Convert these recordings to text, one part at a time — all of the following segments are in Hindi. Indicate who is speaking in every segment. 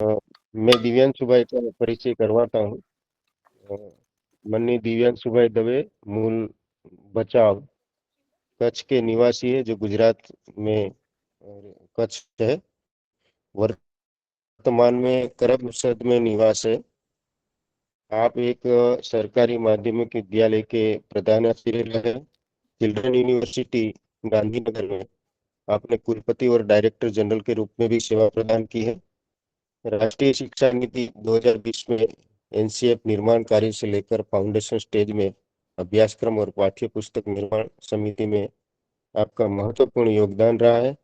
Speaker 1: मैं દિવ્યાંશુભાઈ का परिचय करवाता हूँ। मन्नी दिव्यांशुभाई दवे मूल बचाव कच्छ के निवासी है, जो गुजरात में कच्छ है। वर्तमान में करमसद में निवास है। आप एक सरकारी माध्यमिक विद्यालय के प्रधानाचार्य रहे। चिल्ड्रन यूनिवर्सिटी गांधीनगर में आपने कुलपति और डायरेक्टर जनरल के रूप में भी सेवा प्रदान की है। राष्ट्रीय शिक्षा नीति 2020 में एनसीएफ निर्माण कार्य से लेकर फाउंडेशन स्टेज में अभ्यासक्रम और पाठ्य पुस्तक निर्माण समिति में आपका महत्वपूर्ण योगदान रहा है।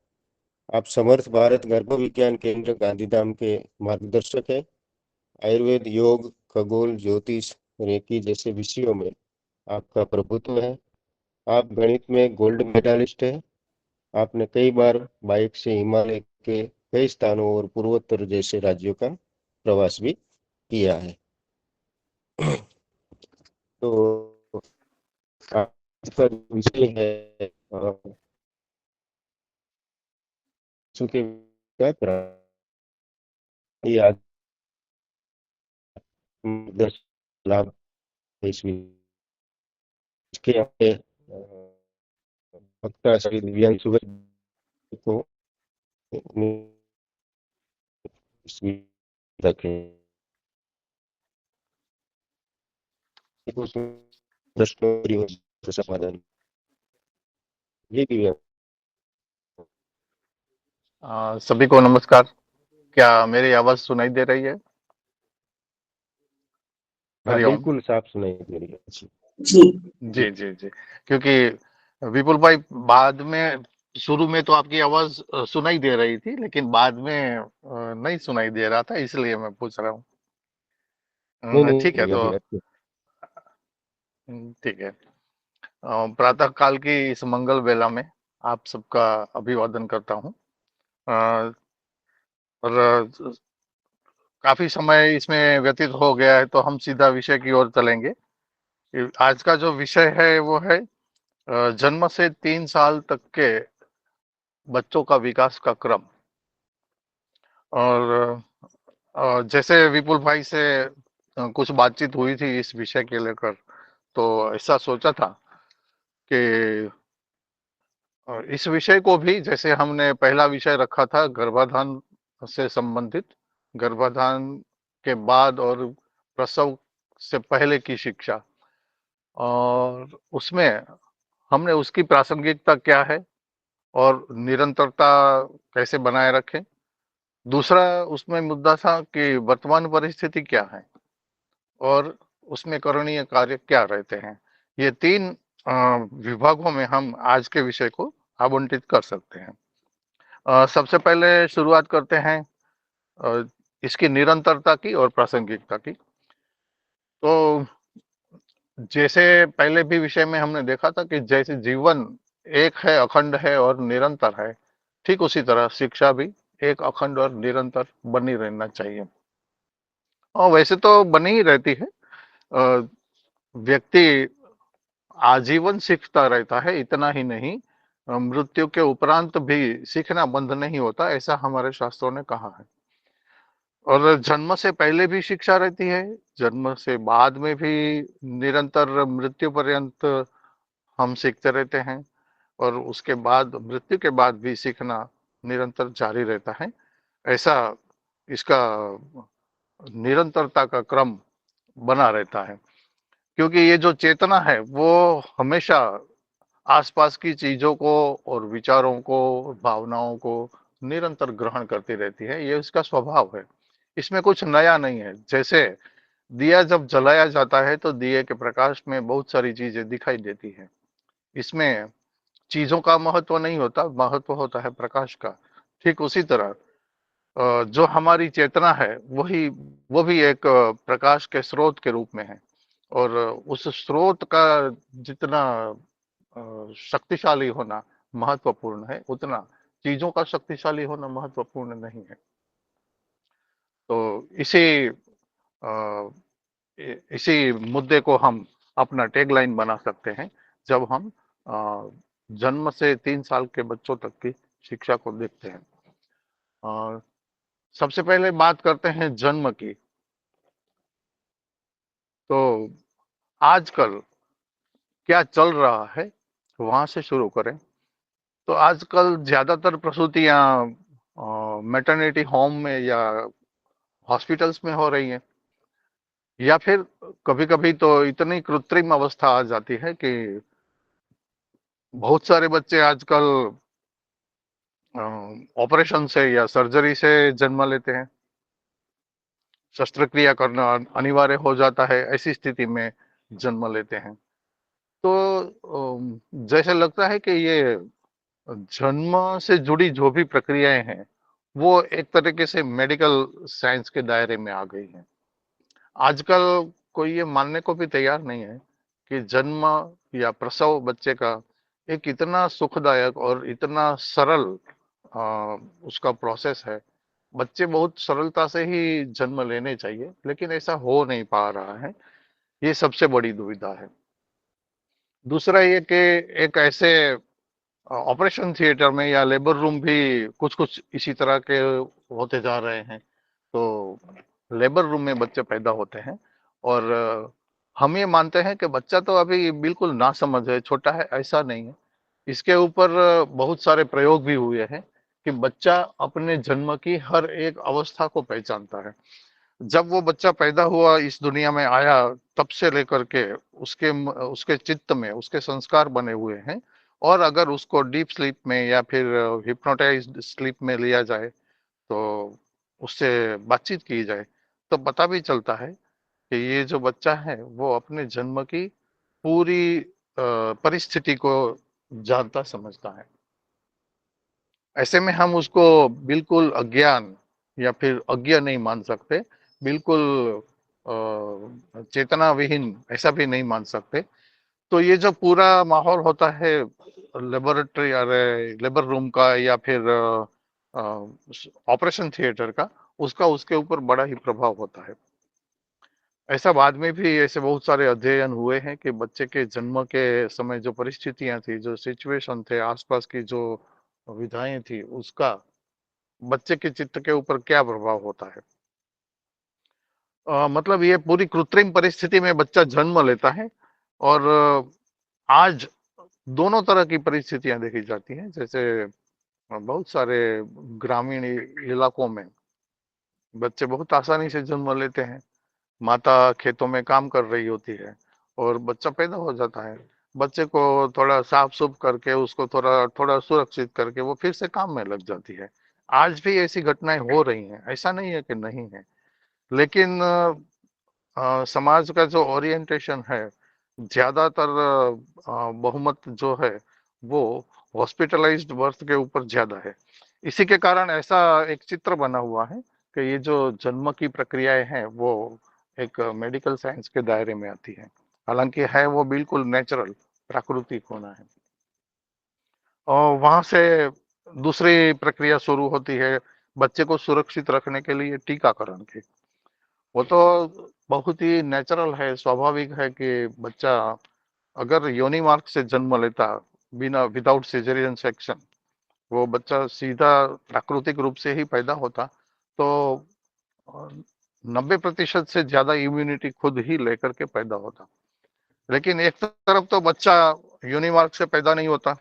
Speaker 1: आप समर्थ भारत गर्भ विज्ञान केंद्र गांधीधाम के मार्गदर्शक हैं। आयुर्वेद, योग, खगोल, ज्योतिष, रेकी जैसे विषयों में आपका प्रभुत्व है। आप गणित में गोल्ड मेडलिस्ट हैं। आपने कई बार बाइक से हिमालय के कई स्थानों और पूर्वोत्तर जैसे राज्यों का प्रवास भी किया है। तो आपका विषय है चूंकि ये आज 10 लाभ है इस इसके अपने वक्ता श्री दिव्यांशु को रखें। प्रश्नों समाधान ये दिव्यांश।
Speaker 2: सभी को नमस्कार। क्या मेरी आवाज सुनाई दे रही है?
Speaker 1: हाँ,
Speaker 2: हरिओम।
Speaker 1: बिल्कुल साफ सुनाई दे रही है।
Speaker 3: जी
Speaker 2: जी जी जी। क्योंकि विपुल भाई, बाद में शुरू में तो आपकी आवाज सुनाई दे रही थी, लेकिन बाद में नहीं सुनाई दे रहा था, इसलिए मैं पूछ रहा हूँ।
Speaker 1: नहीं
Speaker 2: ठीक है
Speaker 1: नहीं,
Speaker 2: तो
Speaker 1: अभी अच्छे।
Speaker 2: ठीक है। प्रातः काल की इस मंगल वेला में आप सबका अभिवादन करता हूँ। अ, और काफी समय इसमें व्यतीत हो गया है, तो हम सीधा विषय की ओर चलेंगे। आज का जो विषय है वो है जन्म से 3 साल तक के बच्चों का विकास का क्रम। और जैसे विपुल भाई से कुछ बातचीत हुई थी इस विषय के लेकर, तो ऐसा सोचा था कि इस विषय को भी, जैसे हमने पहला विषय रखा था गर्भाधान से संबंधित, गर्भाधान के बाद और प्रसव से पहले की शिक्षा, और उसमें हमने उसकी प्रासंगिकता क्या है और निरंतरता कैसे बनाए रखें। दूसरा उसमें मुद्दा था कि वर्तमान परिस्थिति क्या है और उसमें करणीय कार्य क्या रहते हैं। ये तीन विभागों में हम आज के विषय को आवंटित कर सकते हैं। सबसे पहले शुरुआत करते हैं अ, इसकी निरंतरता की और प्रासंगिकता की। तो जैसे पहले भी विषय में हमने देखा था कि जैसे जीवन एक है, अखंड है और निरंतर है, ठीक उसी तरह शिक्षा भी एक अखंड और निरंतर बनी रहना चाहिए। और वैसे तो बनी ही रहती है। व्यक्ति आजीवन सीखता रहता है, इतना ही नहीं, मृत्यु के उपरांत भी सीखना बंद नहीं होता, ऐसा हमारे शास्त्रों ने कहा है। और जन्म से पहले भी शिक्षा रहती है, जन्म से बाद में भी, निरंतर मृत्यु पर्यंत हम सीखते रहते हैं, और उसके बाद मृत्यु के बाद भी सीखना निरंतर जारी रहता है। ऐसा इसका निरंतरता का क्रम बना रहता है, क्योंकि ये जो चेतना है वो हमेशा आसपास की चीजों को और विचारों को, भावनाओं को निरंतर ग्रहण करती रहती है। ये उसका स्वभाव है, इसमें कुछ नया नहीं है। जैसे दिया जब जलाया जाता है तो दिए के प्रकाश में बहुत सारी चीजें दिखाई देती है। इसमें चीजों का महत्व नहीं होता, महत्व होता है प्रकाश का। ठीक उसी तरह जो हमारी चेतना है वो भी एक प्रकाश के स्रोत के रूप में है। और उस स्रोत का जितना शक्तिशाली होना महत्वपूर्ण है, उतना चीजों का शक्तिशाली होना महत्वपूर्ण नहीं है। तो अ, इसी मुद्दे को हम अपना टैगलाइन बना सकते हैं जब हम अ, जन्म से 3 साल के बच्चों तक की शिक्षा को देखते हैं। सबसे पहले बात करते हैं जन्म की। तो आजकल क्या चल रहा है, वहां से शुरू करें। तो आजकल ज्यादातर प्रसूतियां मैटरनिटी होम में या हॉस्पिटल्स में हो रही हैं, या फिर कभी कभी तो इतनी कृत्रिम अवस्था आ जाती है कि बहुत सारे बच्चे आजकल ऑपरेशन से या सर्जरी से जन्म लेते हैं। शस्त्रक्रिया करना अनिवार्य हो जाता है, ऐसी स्थिति में जन्म लेते हैं। तो जैसे लगता है कि ये जन्म से जुड़ी जो भी प्रक्रियाएं हैं, वो एक तरीके से मेडिकल साइंस के दायरे में आ गई हैं। आजकल कोई ये मानने को भी तैयार नहीं है कि जन्म या प्रसव बच्चे का एक इतना सुखदायक और इतना सरल उसका प्रोसेस है। बच्चे बहुत सरलता से ही जन्म लेने चाहिए, लेकिन ऐसा हो नहीं पा रहा है। ये सबसे बड़ी दुविधा है। दूसरा ये कि एक ऐसे ऑपरेशन थिएटर में या लेबर रूम भी कुछ कुछ इसी तरह के होते जा रहे हैं। तो लेबर रूम में बच्चे पैदा होते हैं, और हम ये मानते हैं कि बच्चा तो अभी बिल्कुल नासमझ है, छोटा है, ऐसा नहीं है। इसके ऊपर बहुत सारे प्रयोग भी हुए हैं कि बच्चा अपने जन्म की हर एक अवस्था को पहचानता है। जब वो बच्चा पैदा हुआ, इस दुनिया में आया, तब से लेकर के उसके चित्त में उसके संस्कार बने हुए हैं। और अगर उसको डीप स्लीप में या फिर हिप्नोटाइज्ड स्लीप में लिया जाए, तो उससे बातचीत की जाए, तो पता भी चलता है कि ये जो बच्चा है वो अपने जन्म की पूरी परिस्थिति को जानता समझता है। ऐसे में हम उसको बिल्कुल अज्ञान या फिर अज्ञ नहीं मान सकते, बिल्कुल चेतना विहीन ऐसा भी नहीं मान सकते। तो ये जो पूरा माहौल होता है लेबोरेटरी, अरे लेबर रूम का या फिर ऑपरेशन थिएटर का, उसका उसके ऊपर बड़ा ही प्रभाव होता है। ऐसा बाद में भी ऐसे बहुत सारे अध्ययन हुए हैं कि बच्चे के जन्म के समय जो परिस्थितियां थी, जो सिचुएशन थे, आसपास की जो विधाएं थी, उसका बच्चे के चित्त के ऊपर क्या प्रभाव होता है। मतलब ये पूरी कृत्रिम परिस्थिति में बच्चा जन्म लेता है। और आज दोनों तरह की परिस्थितियां देखी जाती हैं। जैसे बहुत सारे ग्रामीण इलाकों में बच्चे बहुत आसानी से जन्म लेते हैं। माता खेतों में काम कर रही होती है और बच्चा पैदा हो जाता है। बच्चे को थोड़ा साफ सुफ करके, उसको थोड़ा थोड़ा सुरक्षित करके वो फिर से काम में लग जाती है। आज भी ऐसी घटनाएं हो रही हैं, ऐसा नहीं है कि नहीं है। लेकिन समाज का जो ओरिएंटेशन है, ज्यादातर बहुमत जो है वो हॉस्पिटलाइज्ड बर्थ के ऊपर ज्यादा है। इसी के कारण ऐसा एक चित्र बना हुआ है कि ये जो जन्म की प्रक्रियाएं हैं वो एक मेडिकल साइंस के दायरे में आती है। हालांकि है वो बिल्कुल नेचुरल, प्राकृतिक होना है। और वहां से दूसरी प्रक्रिया शुरू होती है बच्चे को सुरक्षित रखने के लिए टीकाकरण की। वो तो बहुत ही नेचुरल है, स्वाभाविक है कि बच्चा अगर योनि मार्ग से जन्म लेता, बिना विदाउट सिजेरियन सेक्शन, वो बच्चा सीधा प्राकृतिक रूप से ही पैदा होता, तो 90% से ज्यादा इम्यूनिटी खुद ही लेकर के पैदा होता। लेकिन एक तरफ तो बच्चा योनि मार्ग से पैदा नहीं होता,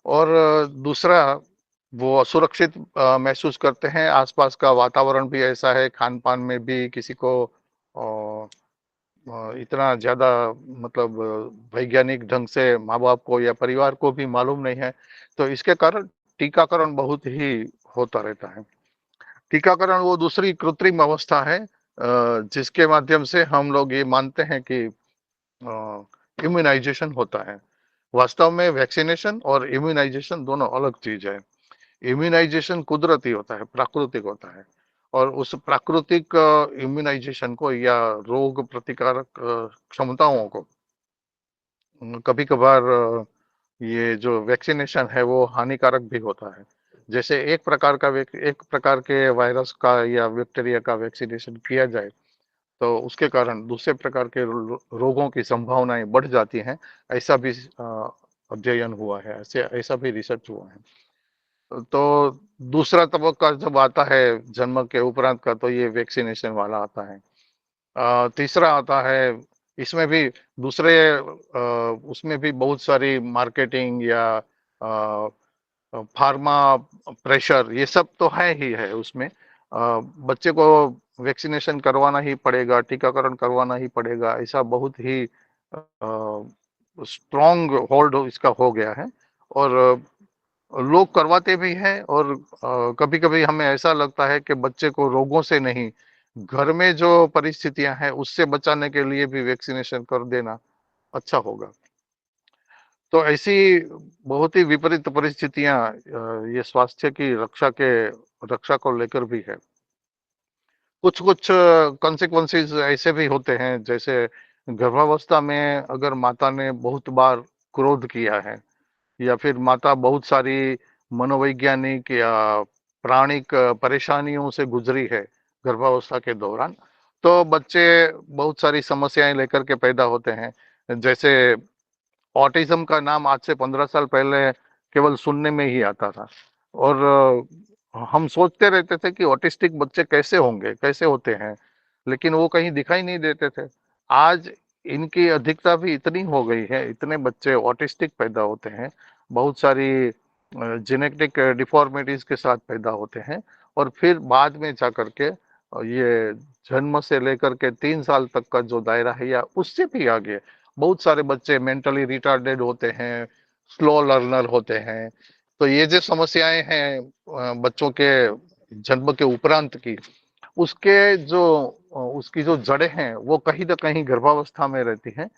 Speaker 2: और दूसरा वो असुरक्षित महसूस करते हैं। आसपास का वातावरण भी ऐसा है, खान पान में भी किसी को इतना ज्यादा, मतलब वैज्ञानिक ढंग से माँ बाप को या परिवार को भी मालूम नहीं है। तो इसके कारण टीकाकरण बहुत ही होता रहता है। टीकाकरण वो दूसरी कृत्रिम अवस्था है जिसके माध्यम से हम लोग ये मानते हैं कि इम्यूनाइजेशन होता है। वास्तव में वैक्सीनेशन और इम्यूनाइजेशन दोनों अलग चीज है। इम्यूनाइजेशन कुदरती होता है, प्राकृतिक होता है। और उस प्राकृतिक इम्यूनाइजेशन को या रोग प्रतिकारक क्षमताओं को कभी कभार ये जो वैक्सीनेशन है वो हानिकारक भी होता है। जैसे एक प्रकार के वायरस का या बैक्टीरिया का वैक्सीनेशन किया जाए, तो उसके कारण दूसरे प्रकार के रोगों की संभावनाएं बढ़ जाती हैं। ऐसा भी अध्ययन हुआ है, ऐसा भी रिसर्च हुआ है। तो दूसरा तबक्का जब आता है जन्म के उपरांत का, तो ये वैक्सीनेशन वाला आता है। तीसरा आता है, इसमें भी दूसरे उसमें भी बहुत सारी मार्केटिंग या फार्मा प्रेशर, ये सब तो है ही है उसमें। बच्चे को वैक्सीनेशन करवाना ही पड़ेगा, टीकाकरण करवाना ही पड़ेगा, ऐसा बहुत ही स्ट्रॉन्ग होल्ड इसका हो गया है। और लोग करवाते भी हैं, और कभी कभी हमें ऐसा लगता है कि बच्चे को रोगों से नहीं, घर में जो परिस्थितियां हैं उससे बचाने के लिए भी वैक्सीनेशन कर देना अच्छा होगा। तो ऐसी बहुत ही विपरीत परिस्थितियां ये स्वास्थ्य की रक्षा को लेकर भी है। कुछ कुछ कॉन्सिक्वेंसेस ऐसे भी होते हैं, जैसे गर्भावस्था में अगर माता ने बहुत बार क्रोध किया है, या फिर माता बहुत सारी मनोवैज्ञानिक या प्राणिक परेशानियों से गुजरी है गर्भावस्था के दौरान, तो बच्चे बहुत सारी समस्याएं लेकर के पैदा होते हैं। जैसे ऑटिज्म का नाम आज से 15 साल पहले केवल सुनने में ही आता था, और हम सोचते रहते थे कि ऑटिस्टिक बच्चे कैसे होंगे, कैसे होते हैं, लेकिन वो कहीं दिखाई नहीं देते थे। आज इनकी अधिकता भी इतनी हो गई है, इतने बच्चे ऑटिस्टिक पैदा होते हैं, बहुत सारी जेनेटिक डिफॉर्मिटीज के साथ पैदा होते हैं, और फिर बाद में जाकर के ये जन्म से लेकर के 3 साल तक का जो दायरा है या उससे भी आगे बहुत सारे बच्चे मेंटली रिटार्डेड होते हैं, स्लो लर्नर होते हैं। तो ये जो समस्याएं हैं बच्चों के जन्म के उपरांत की, उसके जो उसकी जो जड़ें हैं वो कहीं ना कहीं गर्भावस्था में रहती हैं।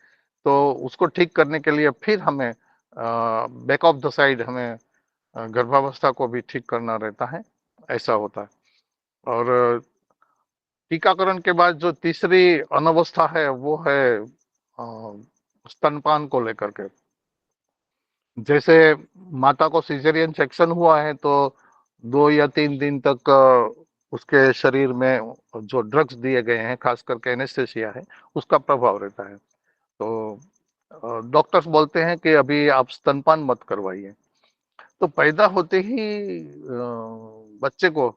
Speaker 2: तो उसको ठीक करने के लिए फिर हमें बैक ऑफ द साइड हमें गर्भावस्था को भी ठीक करना रहता है, ऐसा होता है। और टीकाकरण के बाद जो तीसरी अनवस्था है वो है स्तनपान को लेकर के। जैसे माता को सिजेरियन सेक्शन हुआ है, तो 2 या 3 दिन तक उसके शरीर में जो ड्रग्स दिए गए हैं, खास करके एनेस्थेसिया है, उसका प्रभाव रहता है। तो डॉक्टर्स बोलते हैं कि अभी आप स्तनपान मत करवाइए। तो पैदा होते ही बच्चे को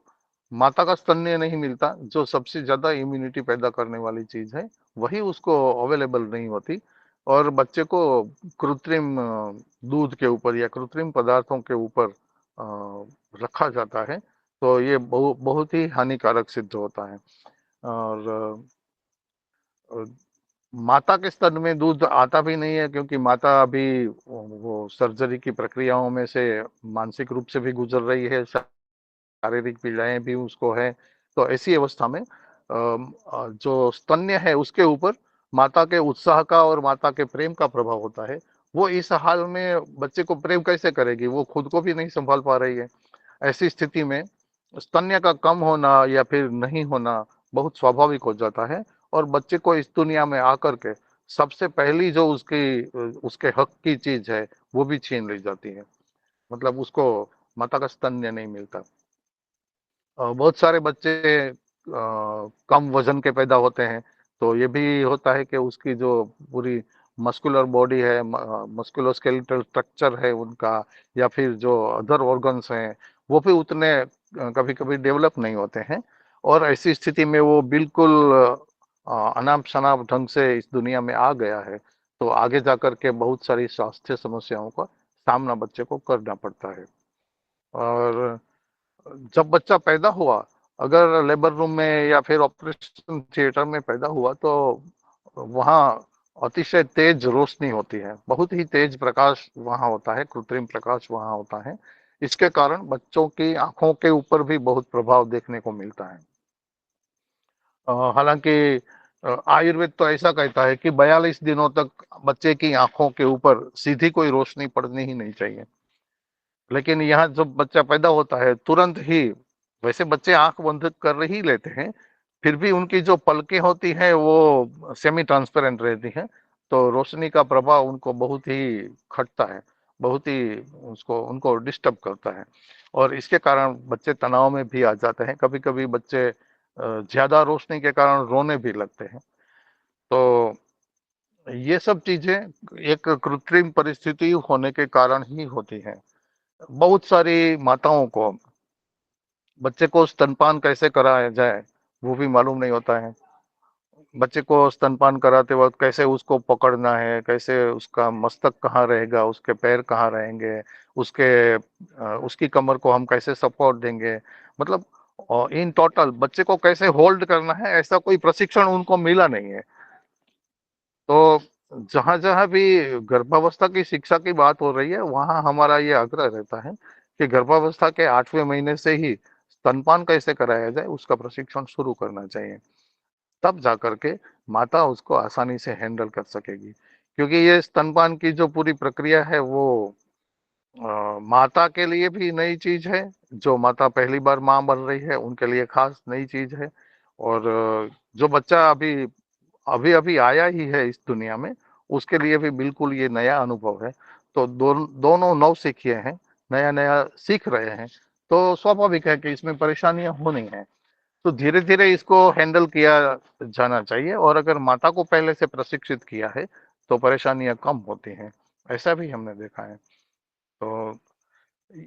Speaker 2: माता का स्तन्य नहीं मिलता, जो सबसे ज्यादा इम्यूनिटी पैदा करने वाली चीज है, वही उसको अवेलेबल नहीं होती, और बच्चे को कृत्रिम दूध के ऊपर या कृत्रिम पदार्थों के ऊपर रखा जाता है। तो ये बहुत ही हानिकारक सिद्ध होता है। और अ, माता के स्तन में दूध आता भी नहीं है, क्योंकि माता अभी वो सर्जरी की प्रक्रियाओं में से मानसिक रूप से भी गुजर रही है, शारीरिक पीड़ाएं भी उसको है। तो ऐसी अवस्था में जो स्तन्य है उसके ऊपर माता के उत्साह का और माता के प्रेम का प्रभाव होता है। वो इस हाल में बच्चे को प्रेम कैसे करेगी, वो खुद को भी नहीं संभाल पा रही है। ऐसी स्थिति में स्तन्य का कम होना या फिर नहीं होना बहुत स्वाभाविक हो जाता है, और बच्चे को इस दुनिया में आकर के सबसे पहली जो उसके हक की चीज है वो भी छीन ली जाती है। मतलब उसको माता का स्तन्य नहीं मिलता। बहुत सारे बच्चे कम वजन के पैदा होते हैं, तो ये भी होता है कि उसकी जो पूरी मस्कुलर बॉडी है, मस्कुलोस्केलेटल स्ट्रक्चर है उनका, या फिर जो अदर ऑर्गन्स हैं, वो भी उतने कभी कभी डेवलप नहीं होते हैं। और ऐसी स्थिति में वो बिल्कुल अनाप शनाप ढंग से इस दुनिया में आ गया है, तो आगे जाकर के बहुत सारी स्वास्थ्य समस्याओं का सामना बच्चे को करना पड़ता है। और जब बच्चा पैदा हुआ, अगर लेबर रूम में या फिर ऑपरेशन थिएटर में पैदा हुआ, तो वहाँ अतिशय तेज रोशनी होती है, बहुत ही तेज प्रकाश वहाँ होता है, कृत्रिम प्रकाश वहाँ होता है। इसके कारण बच्चों की आंखों के ऊपर भी बहुत प्रभाव देखने को मिलता है। हालांकि आयुर्वेद तो ऐसा कहता है कि 42 दिनों तक बच्चे की आंखों के ऊपर सीधी कोई रोशनी पड़नी ही नहीं चाहिए। लेकिन यहाँ जब बच्चा पैदा होता है तुरंत ही, वैसे बच्चे आंख बंद कर ही लेते हैं, फिर भी उनकी जो पलकें होती हैं वो सेमी ट्रांसपेरेंट रहती हैं, तो रोशनी का प्रभाव उनको बहुत ही खटता है, बहुत ही उसको उनको डिस्टर्ब करता है, और इसके कारण बच्चे तनाव में भी आ जाते हैं। कभी कभी बच्चे ज्यादा रोशनी के कारण रोने भी लगते हैं। तो ये सब चीजें एक कृत्रिम परिस्थिति होने के कारण ही होती हैं। बहुत सारी माताओं को बच्चे को स्तनपान कैसे कराया जाए वो भी मालूम नहीं होता है। बच्चे को स्तनपान कराते वक्त कैसे उसको पकड़ना है, कैसे उसका मस्तक कहाँ रहेगा, उसके पैर कहाँ रहेंगे, उसकी कमर को हम कैसे सपोर्ट देंगे, मतलब इन टोटल बच्चे को कैसे होल्ड करना है, ऐसा कोई प्रशिक्षण उनको मिला नहीं है। तो जहां जहां भी गर्भावस्था की शिक्षा की बात हो रही है, वहां हमारा ये आग्रह रहता है कि गर्भावस्था के 8वें महीने से ही स्तनपान कैसे कराया जाए उसका प्रशिक्षण शुरू करना चाहिए। तब जाकर के माता उसको आसानी से हैंडल कर सकेगी, क्योंकि ये स्तनपान की जो पूरी प्रक्रिया है वो माता के लिए भी नई चीज है। जो माता पहली बार माँ बन रही है उनके लिए खास नई चीज है। और जो बच्चा अभी अभी अभी आया ही है इस दुनिया में, उसके लिए भी बिल्कुल ये नया अनुभव है। तो दोनों नौसिखिए हैं, नया नया सीख रहे हैं, तो स्वाभाविक है कि इसमें परेशानियां होनी है। तो धीरे धीरे इसको हैंडल किया जाना चाहिए, और अगर माता को पहले से प्रशिक्षित किया है तो परेशानियां कम होती हैं। ऐसा भी हमने देखा है। तो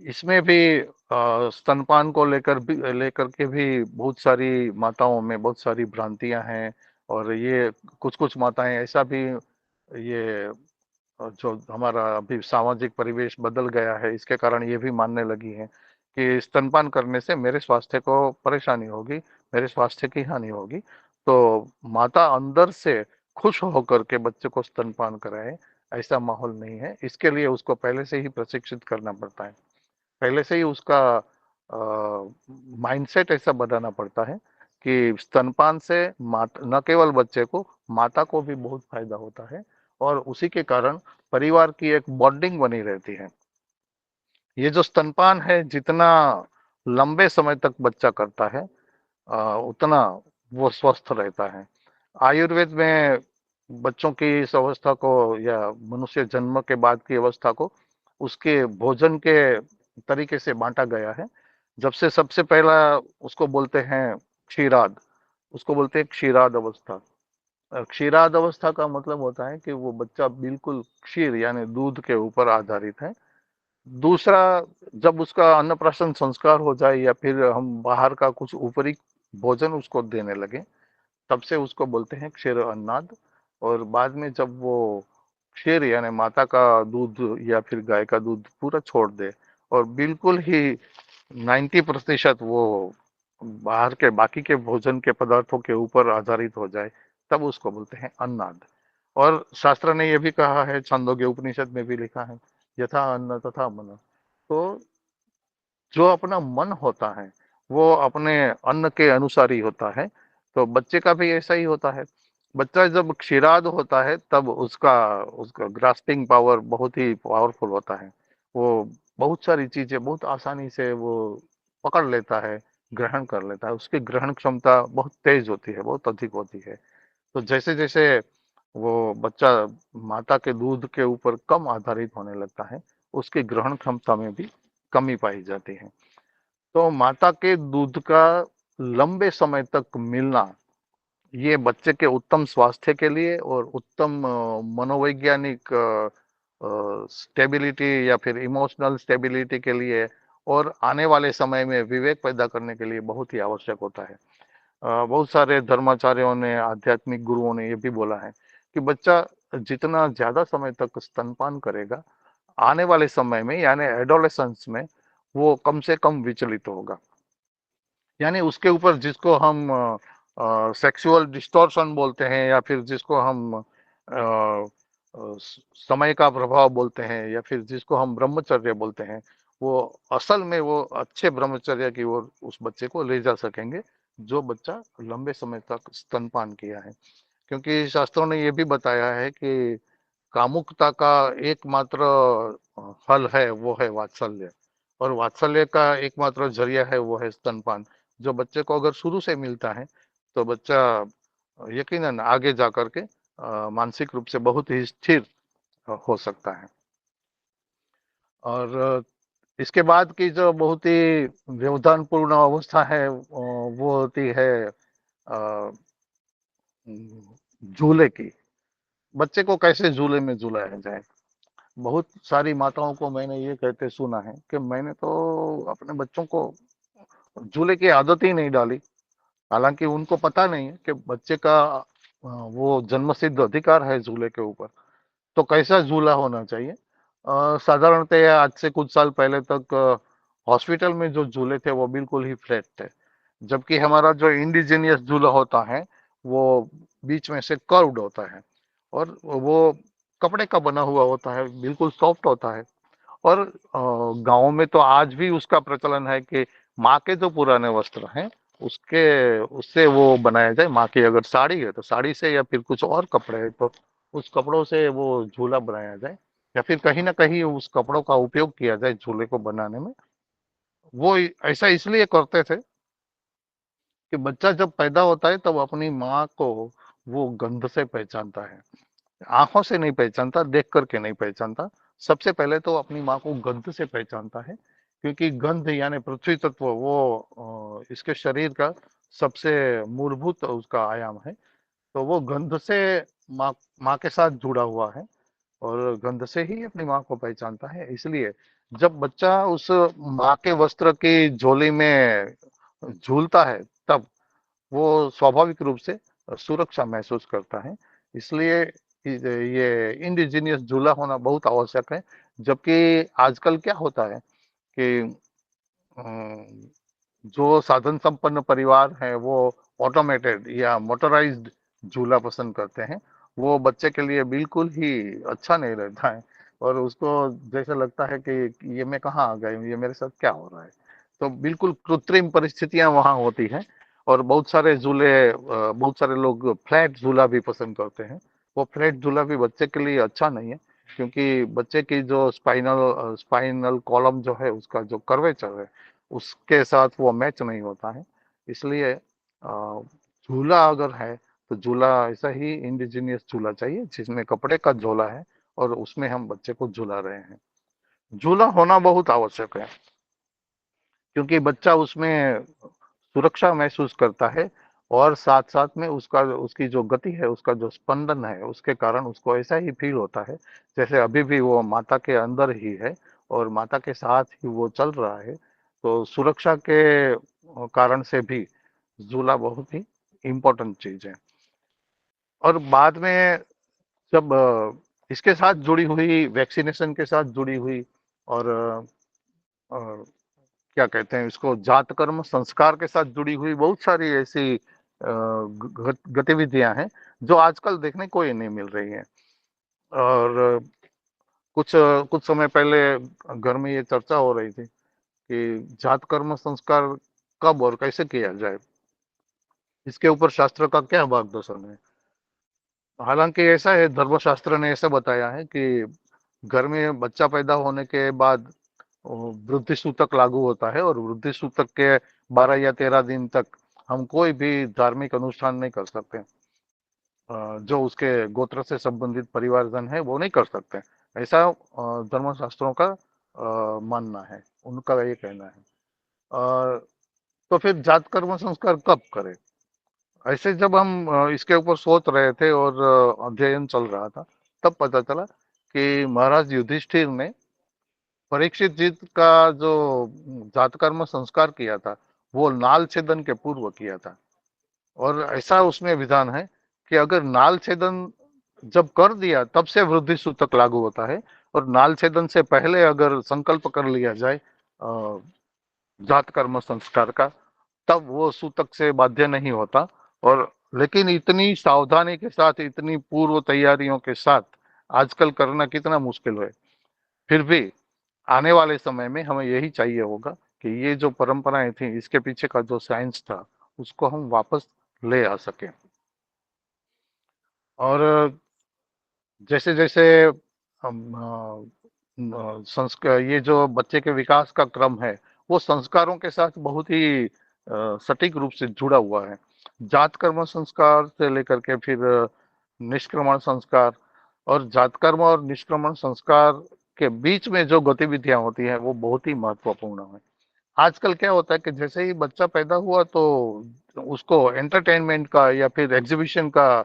Speaker 2: इसमें भी स्तनपान को लेकर के भी बहुत सारी माताओं में बहुत सारी भ्रांतियां हैं। और ये कुछ कुछ माताएं ऐसा भी, ये जो हमारा अभी सामाजिक परिवेश बदल गया है इसके कारण ये भी मानने लगी हैं कि स्तनपान करने से मेरे स्वास्थ्य को परेशानी होगी, मेरे स्वास्थ्य की हानि होगी। तो माता अंदर से खुश होकर के बच्चे को स्तनपान कराए, ऐसा माहौल नहीं है। इसके लिए उसको पहले से ही प्रशिक्षित करना पड़ता है, पहले से ही उसका माइंडसेट ऐसा बनाना पड़ता है कि स्तनपान से न केवल बच्चे को, माता को भी बहुत फायदा होता है, और उसी के कारण परिवार की एक बॉन्डिंग बनी रहती है। ये जो स्तनपान है, जितना लंबे समय तक बच्चा करता है उतना वो स्वस्थ रहता है। आयुर्वेद में बच्चों की इस अवस्था को, या मनुष्य जन्म के बाद की अवस्था को, उसके भोजन के तरीके से बांटा गया है। जब से सबसे पहला उसको बोलते हैं क्षीराद, उसको बोलते हैं क्षीराद अवस्था। क्षीराद अवस्था का मतलब होता है कि वो बच्चा बिल्कुल क्षीर यानी दूध के ऊपर आधारित है। दूसरा, जब उसका अन्नप्राशन संस्कार हो जाए या फिर हम बाहर का कुछ ऊपरी भोजन उसको देने लगे, तब से उसको बोलते हैं क्षीर अन्नाद। और बाद में जब वो क्षीर यानी माता का दूध या फिर गाय का दूध पूरा छोड़ दे और बिल्कुल ही 90% वो बाहर के बाकी के भोजन के पदार्थों के ऊपर आधारित हो जाए, तब उसको बोलते हैं अन्नाद। और शास्त्र ने यह भी कहा है, छांदोग्य उपनिषद में भी लिखा है, यथा अन्न तथा मन। तो जो अपना मन होता है वो अपने अन्न के अनुसार ही होता है। तो बच्चे का भी ऐसा ही होता है। बच्चा जब क्षीराद होता है तब उसका उसका ग्रास्पिंग पावर बहुत ही पावरफुल होता है। वो बहुत सारी चीजें बहुत आसानी से वो पकड़ लेता है, ग्रहण कर लेता है। उसकी ग्रहण क्षमता बहुत तेज होती है, बहुत अधिक होती है। तो जैसे जैसे वो बच्चा माता के दूध के ऊपर कम आधारित होने लगता है, उसकी ग्रहण क्षमता में भी कमी पाई जाती है। तो माता के दूध का लंबे समय तक मिलना, ये बच्चे के उत्तम स्वास्थ्य के लिए और उत्तम मनोवैज्ञानिक स्टेबिलिटी या फिर इमोशनल स्टेबिलिटी के लिए, और आने वाले समय में विवेक पैदा करने के लिए बहुत ही आवश्यक होता है। बहुत सारे धर्माचार्यों ने, आध्यात्मिक गुरुओं ने ये भी बोला है कि बच्चा जितना ज्यादा समय तक स्तनपान करेगा, आने वाले समय में यानी एडोलेसेंस में वो कम से कम विचलित होगा। यानी उसके ऊपर जिसको हम सेक्सुअल डिस्टॉर्शन बोलते हैं, या फिर जिसको हम समय का प्रभाव बोलते हैं, या फिर जिसको हम ब्रह्मचर्य बोलते हैं, वो असल में वो अच्छे ब्रह्मचर्य की ओर उस बच्चे को ले जा सकेंगे जो बच्चा लंबे समय तक स्तनपान किया है। क्योंकि शास्त्रों ने ये भी बताया है कि कामुकता का एकमात्र फल है वो है वात्सल्य, और वात्सल्य का एकमात्र जरिया है वो है स्तनपान। जो बच्चे को अगर शुरू से मिलता है तो बच्चा यकीनन आगे जा कर के मानसिक रूप से बहुत ही स्थिर हो सकता है। और इसके बाद की जो बहुत ही व्यवधानपूर्ण अवस्था है वो होती है अ, झूले की। बच्चे को कैसे झूले में झूलाया जाए। बहुत सारी माताओं को मैंने ये कहते सुना है कि मैंने तो अपने बच्चों को झूले की आदत ही नहीं डाली। हालांकि उनको पता नहीं है कि बच्चे का वो जन्मसिद्ध अधिकार है झूले के ऊपर। तो कैसा झूला होना चाहिए? साधारणतः आज से कुछ साल पहले तक हॉस्पिटल में जो झूले थे वो बिल्कुल ही फ्लैट थे, जबकि हमारा जो इंडिजीनियस झूला होता है वो बीच में से कर्व्ड होता है, और वो कपड़े का बना हुआ होता है, बिल्कुल सॉफ्ट होता है। और गाँव में तो आज भी उसका प्रचलन है कि माँ के जो पुराने वस्त्र हैं उसके उससे वो बनाया जाए। माँ की अगर साड़ी है तो साड़ी से, या फिर कुछ और कपड़े हैं तो उस कपड़ों से वो झूला बनाया जाए, या फिर कहीं ना कहीं उस कपड़ों का उपयोग किया जाए झूले को बनाने में। वो ऐसा इसलिए करते थे कि बच्चा जब पैदा होता है तब अपनी माँ को वो गंध से पहचानता है, आंखों से नहीं पहचानता, देख करके नहीं पहचानता। सबसे पहले तो अपनी माँ को गंध से पहचानता है, क्योंकि गंध यानी पृथ्वी तत्व वो इसके शरीर का सबसे मूलभूत उसका आयाम है। तो वो गंध से माँ माँ के साथ जुड़ा हुआ है, और गंध से ही अपनी माँ को पहचानता है। इसलिए जब बच्चा उस माँ के वस्त्र की झोली में झूलता है तब वो स्वाभाविक रूप से सुरक्षा महसूस करता है। इसलिए ये इंडिजीनियस झूला होना बहुत आवश्यक है। जबकि आजकल क्या होता है कि जो साधन संपन्न परिवार है वो ऑटोमेटेड या मोटराइज्ड झूला पसंद करते हैं। वो बच्चे के लिए बिल्कुल ही अच्छा नहीं रहता है, और उसको जैसे लगता है कि ये मैं कहाँ आ गया हूँ, ये मेरे साथ क्या हो रहा है। तो बिल्कुल कृत्रिम परिस्थितियां वहां होती हैं। और बहुत सारे झूले, बहुत सारे लोग फ्लैट झूला भी पसंद करते हैं। वो फ्लैट झूला भी बच्चे के लिए अच्छा नहीं है, क्योंकि बच्चे की जो स्पाइनल कॉलम जो है उसका जो कर्वेचर है उसके साथ वो मैच नहीं होता है। इसलिए झूला अगर है तो झूला ऐसा ही इंडिजीनियस झूला चाहिए जिसमें कपड़े का झोला है, और उसमें हम बच्चे को झूला रहे हैं। झूला होना बहुत आवश्यक है, क्योंकि बच्चा उसमें सुरक्षा महसूस करता है, और साथ साथ में उसका उसकी जो गति है, उसका जो स्पंदन है, उसके कारण उसको ऐसा ही फील होता है जैसे अभी भी वो माता के अंदर ही है और माता के साथ ही वो चल रहा है। तो सुरक्षा के कारण से भी झूला बहुत ही इम्पोर्टेंट चीज है। और बाद में जब इसके साथ जुड़ी हुई, वैक्सीनेशन के साथ जुड़ी हुई, और क्या कहते हैं इसको, जात कर्म संस्कार के साथ जुड़ी हुई बहुत सारी ऐसी गतिविधियां हैं जो आजकल देखने को ही नहीं मिल रही हैं। और कुछ कुछ समय पहले घर में ये चर्चा हो रही थी कि जात कर्म संस्कार कब और कैसे किया जाए, इसके ऊपर शास्त्र का क्या मार्गदर्शन है। हालांकि ऐसा है, धर्मशास्त्र ने ऐसा बताया है कि घर में बच्चा पैदा होने के बाद वृद्धि सूतक लागू होता है, और वृद्धि सूतक के 12 या 13 दिन तक हम कोई भी धार्मिक अनुष्ठान नहीं कर सकते। जो उसके गोत्र से संबंधित परिवारजन है वो नहीं कर सकते। ऐसा धर्मशास्त्रों का मानना है, उनका ये कहना है। तो फिर जात कर्म संस्कार कब करें? ऐसे जब हम इसके ऊपर सोच रहे थे और अध्ययन चल रहा था, तब पता चला कि महाराज युधिष्ठिर ने परीक्षित जीत का जो जात कर्म संस्कार किया था वो नाल छेदन के पूर्व किया था। और ऐसा उसमें विधान है कि अगर नाल छेदन जब कर दिया तब से वृद्धि सूतक लागू होता है, और नाल छेदन से पहले अगर संकल्प कर लिया जाए जात कर्म संस्कार का, तब वो सूतक से बाध्य नहीं होता। और लेकिन इतनी सावधानी के साथ, इतनी पूर्व तैयारियों के साथ आजकल करना कितना मुश्किल है। फिर भी आने वाले समय में हमें यही चाहिए होगा कि ये जो परंपराएं थी इसके पीछे का जो साइंस था उसको हम वापस ले आ सके। और जैसे जैसे हम संस्कार, ये जो बच्चे के विकास का क्रम है वो संस्कारों के साथ बहुत ही सटीक रूप से जुड़ा हुआ है। जात कर्म संस्कार से लेकर के फिर निष्क्रमण संस्कार, और जात कर्म और निष्क्रमण संस्कार के बीच में जो गतिविधियां होती हैं वो बहुत ही महत्वपूर्ण है। आजकल क्या होता है कि जैसे ही बच्चा पैदा हुआ तो उसको एंटरटेनमेंट का या फिर एग्जीबिशन का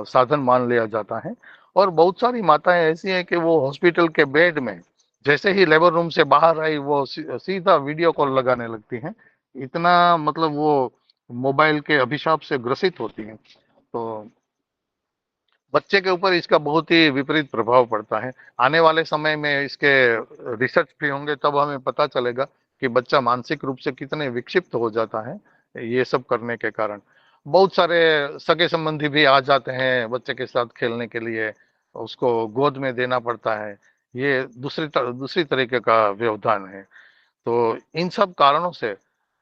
Speaker 2: साधन मान लिया जाता है, और बहुत सारी माताएं ऐसी हैं कि वो हॉस्पिटल के बेड में जैसे ही लेबर रूम से बाहर आई वो सीधा वीडियो कॉल लगाने लगती हैं। इतना मतलब वो मोबाइल के अभिशाप से ग्रसित होती हैं। तो बच्चे के ऊपर इसका बहुत ही विपरीत प्रभाव पड़ता है। आने वाले समय में इसके रिसर्च भी होंगे, तब हमें पता चलेगा कि बच्चा मानसिक रूप से कितने विक्षिप्त हो जाता है ये सब करने के कारण। बहुत सारे सगे संबंधी भी आ जाते हैं बच्चे के साथ खेलने के लिए, उसको गोद में देना पड़ता है। ये दूसरी तरीके का व्यवधान है। तो इन सब कारणों से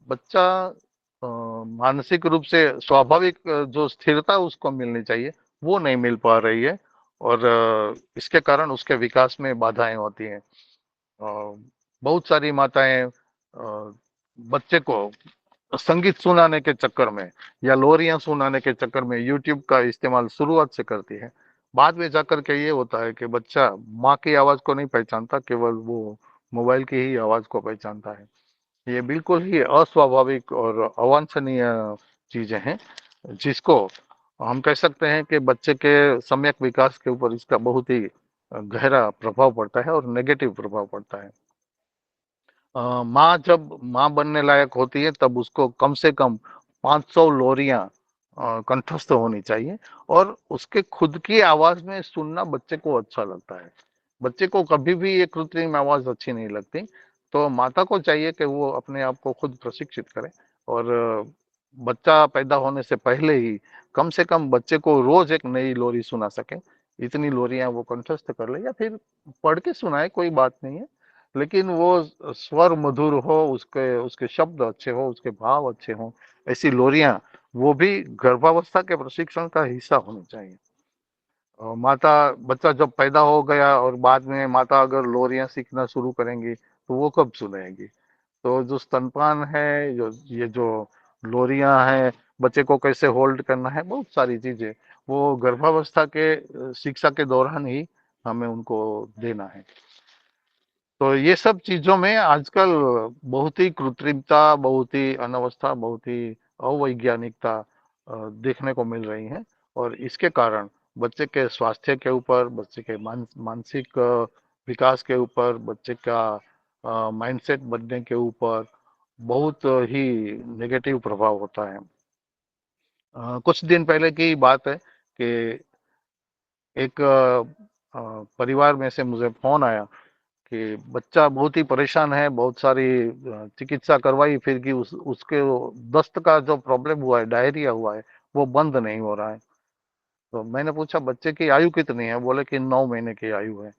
Speaker 2: बच्चा मानसिक रूप से स्वाभाविक जो स्थिरता उसको मिलनी चाहिए वो नहीं मिल पा रही है, और इसके कारण उसके विकास में बाधाएं होती हैं। बहुत सारी माताएं बच्चे को संगीत सुनाने के चक्कर में या लोरियां सुनाने के चक्कर में यूट्यूब का इस्तेमाल शुरुआत से करती है। बाद में जाकर के ये होता है कि बच्चा माँ की आवाज को नहीं पहचानता, केवल वो मोबाइल की ही आवाज को पहचानता है। ये बिल्कुल ही अस्वाभाविक और अवांछनीय चीजें हैं, जिसको हम कह सकते हैं कि बच्चे के सम्यक विकास के ऊपर इसका बहुत ही गहरा प्रभाव पड़ता है और नेगेटिव प्रभाव पड़ता है। माँ जब माँ बनने लायक होती है तब उसको कम से कम 500 लोरियां कंठस्थ होनी चाहिए, और उसके खुद की आवाज में सुनना बच्चे को अच्छा लगता है। बच्चे को कभी भी ये कृत्रिम आवाज अच्छी नहीं लगती। तो माता को चाहिए कि वो अपने आप को खुद प्रशिक्षित करे, और बच्चा पैदा होने से पहले ही कम से कम बच्चे को रोज एक नई लोरी सुना सके। इतनी लोरियां वो कंठस्थ कर ले, या फिर पढ़ के सुनाए, कोई बात नहीं है, लेकिन वो स्वर मधुर हो, उसके उसके शब्द अच्छे हो, उसके भाव अच्छे हो। ऐसी लोरियां वो भी गर्भावस्था के प्रशिक्षण का हिस्सा होनी चाहिए। और माता बच्चा जब पैदा हो गया और बाद में माता अगर लोरियां सीखना शुरू करेंगी तो वो कब सुनाएंगी? तो जो स्तनपान है, जो ये जो लोरियां हैं, बच्चे को कैसे होल्ड करना है, बहुत सारी चीजें वो गर्भावस्था के शिक्षा के दौरान ही हमें उनको देना है। तो ये सब चीजों में आजकल बहुत ही कृत्रिमता, बहुत ही अनवस्था, बहुत ही अवैज्ञानिकता देखने को मिल रही है, और इसके कारण बच्चे के स्वास्थ्य के ऊपर, बच्चे के मानसिक विकास के ऊपर, बच्चे का माइंडसेट बनने के ऊपर बहुत ही नेगेटिव प्रभाव होता है। कुछ दिन पहले की बात है कि एक परिवार में से मुझे फोन आया कि बच्चा बहुत ही परेशान है, बहुत सारी चिकित्सा करवाई, फिर कि उसके वो दस्त का जो प्रॉब्लम हुआ है, डायरिया हुआ है, वो बंद नहीं हो रहा है। तो मैंने पूछा बच्चे की आयु कितनी है? बोले कि 9 महीने की आयु है।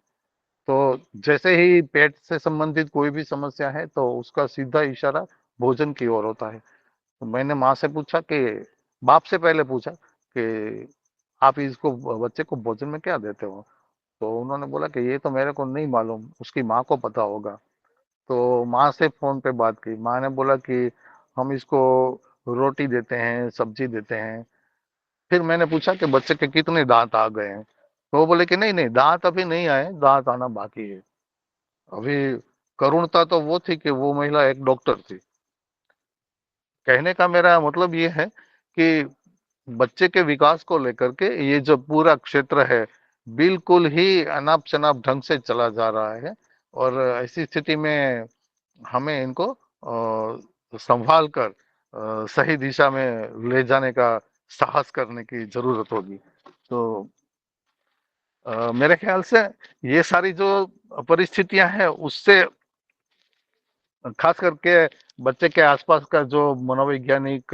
Speaker 2: तो जैसे ही पेट से संबंधित कोई भी समस्या है तो उसका सीधा इशारा भोजन की ओर होता है। तो मैंने माँ से पूछा कि बाप से पहले पूछा कि आप इसको बच्चे को भोजन में क्या देते हो? तो उन्होंने बोला कि ये तो मेरे को नहीं मालूम, उसकी माँ को पता होगा। तो माँ से फोन पे बात की, माँ ने बोला कि हम इसको रोटी देते हैं, सब्जी देते हैं। फिर मैंने पूछा कि बच्चे के कितने दांत आ गए हैं? तो वो बोले कि नहीं नहीं, दांत अभी नहीं आए, दांत आना बाकी है अभी। करुणता तो वो थी कि वो महिला एक डॉक्टर थी। कहने का मेरा मतलब ये है कि बच्चे के विकास को लेकर के ये जो पूरा क्षेत्र है बिल्कुल ही अनाप शनाप ढंग से चला जा रहा है, और ऐसी स्थिति में हमें इनको संभाल कर सही दिशा में ले जाने का साहस करने की जरूरत होगी। तो मेरे ख्याल से ये सारी जो परिस्थितियां हैं उससे खास करके बच्चे के आसपास का जो मनोवैज्ञानिक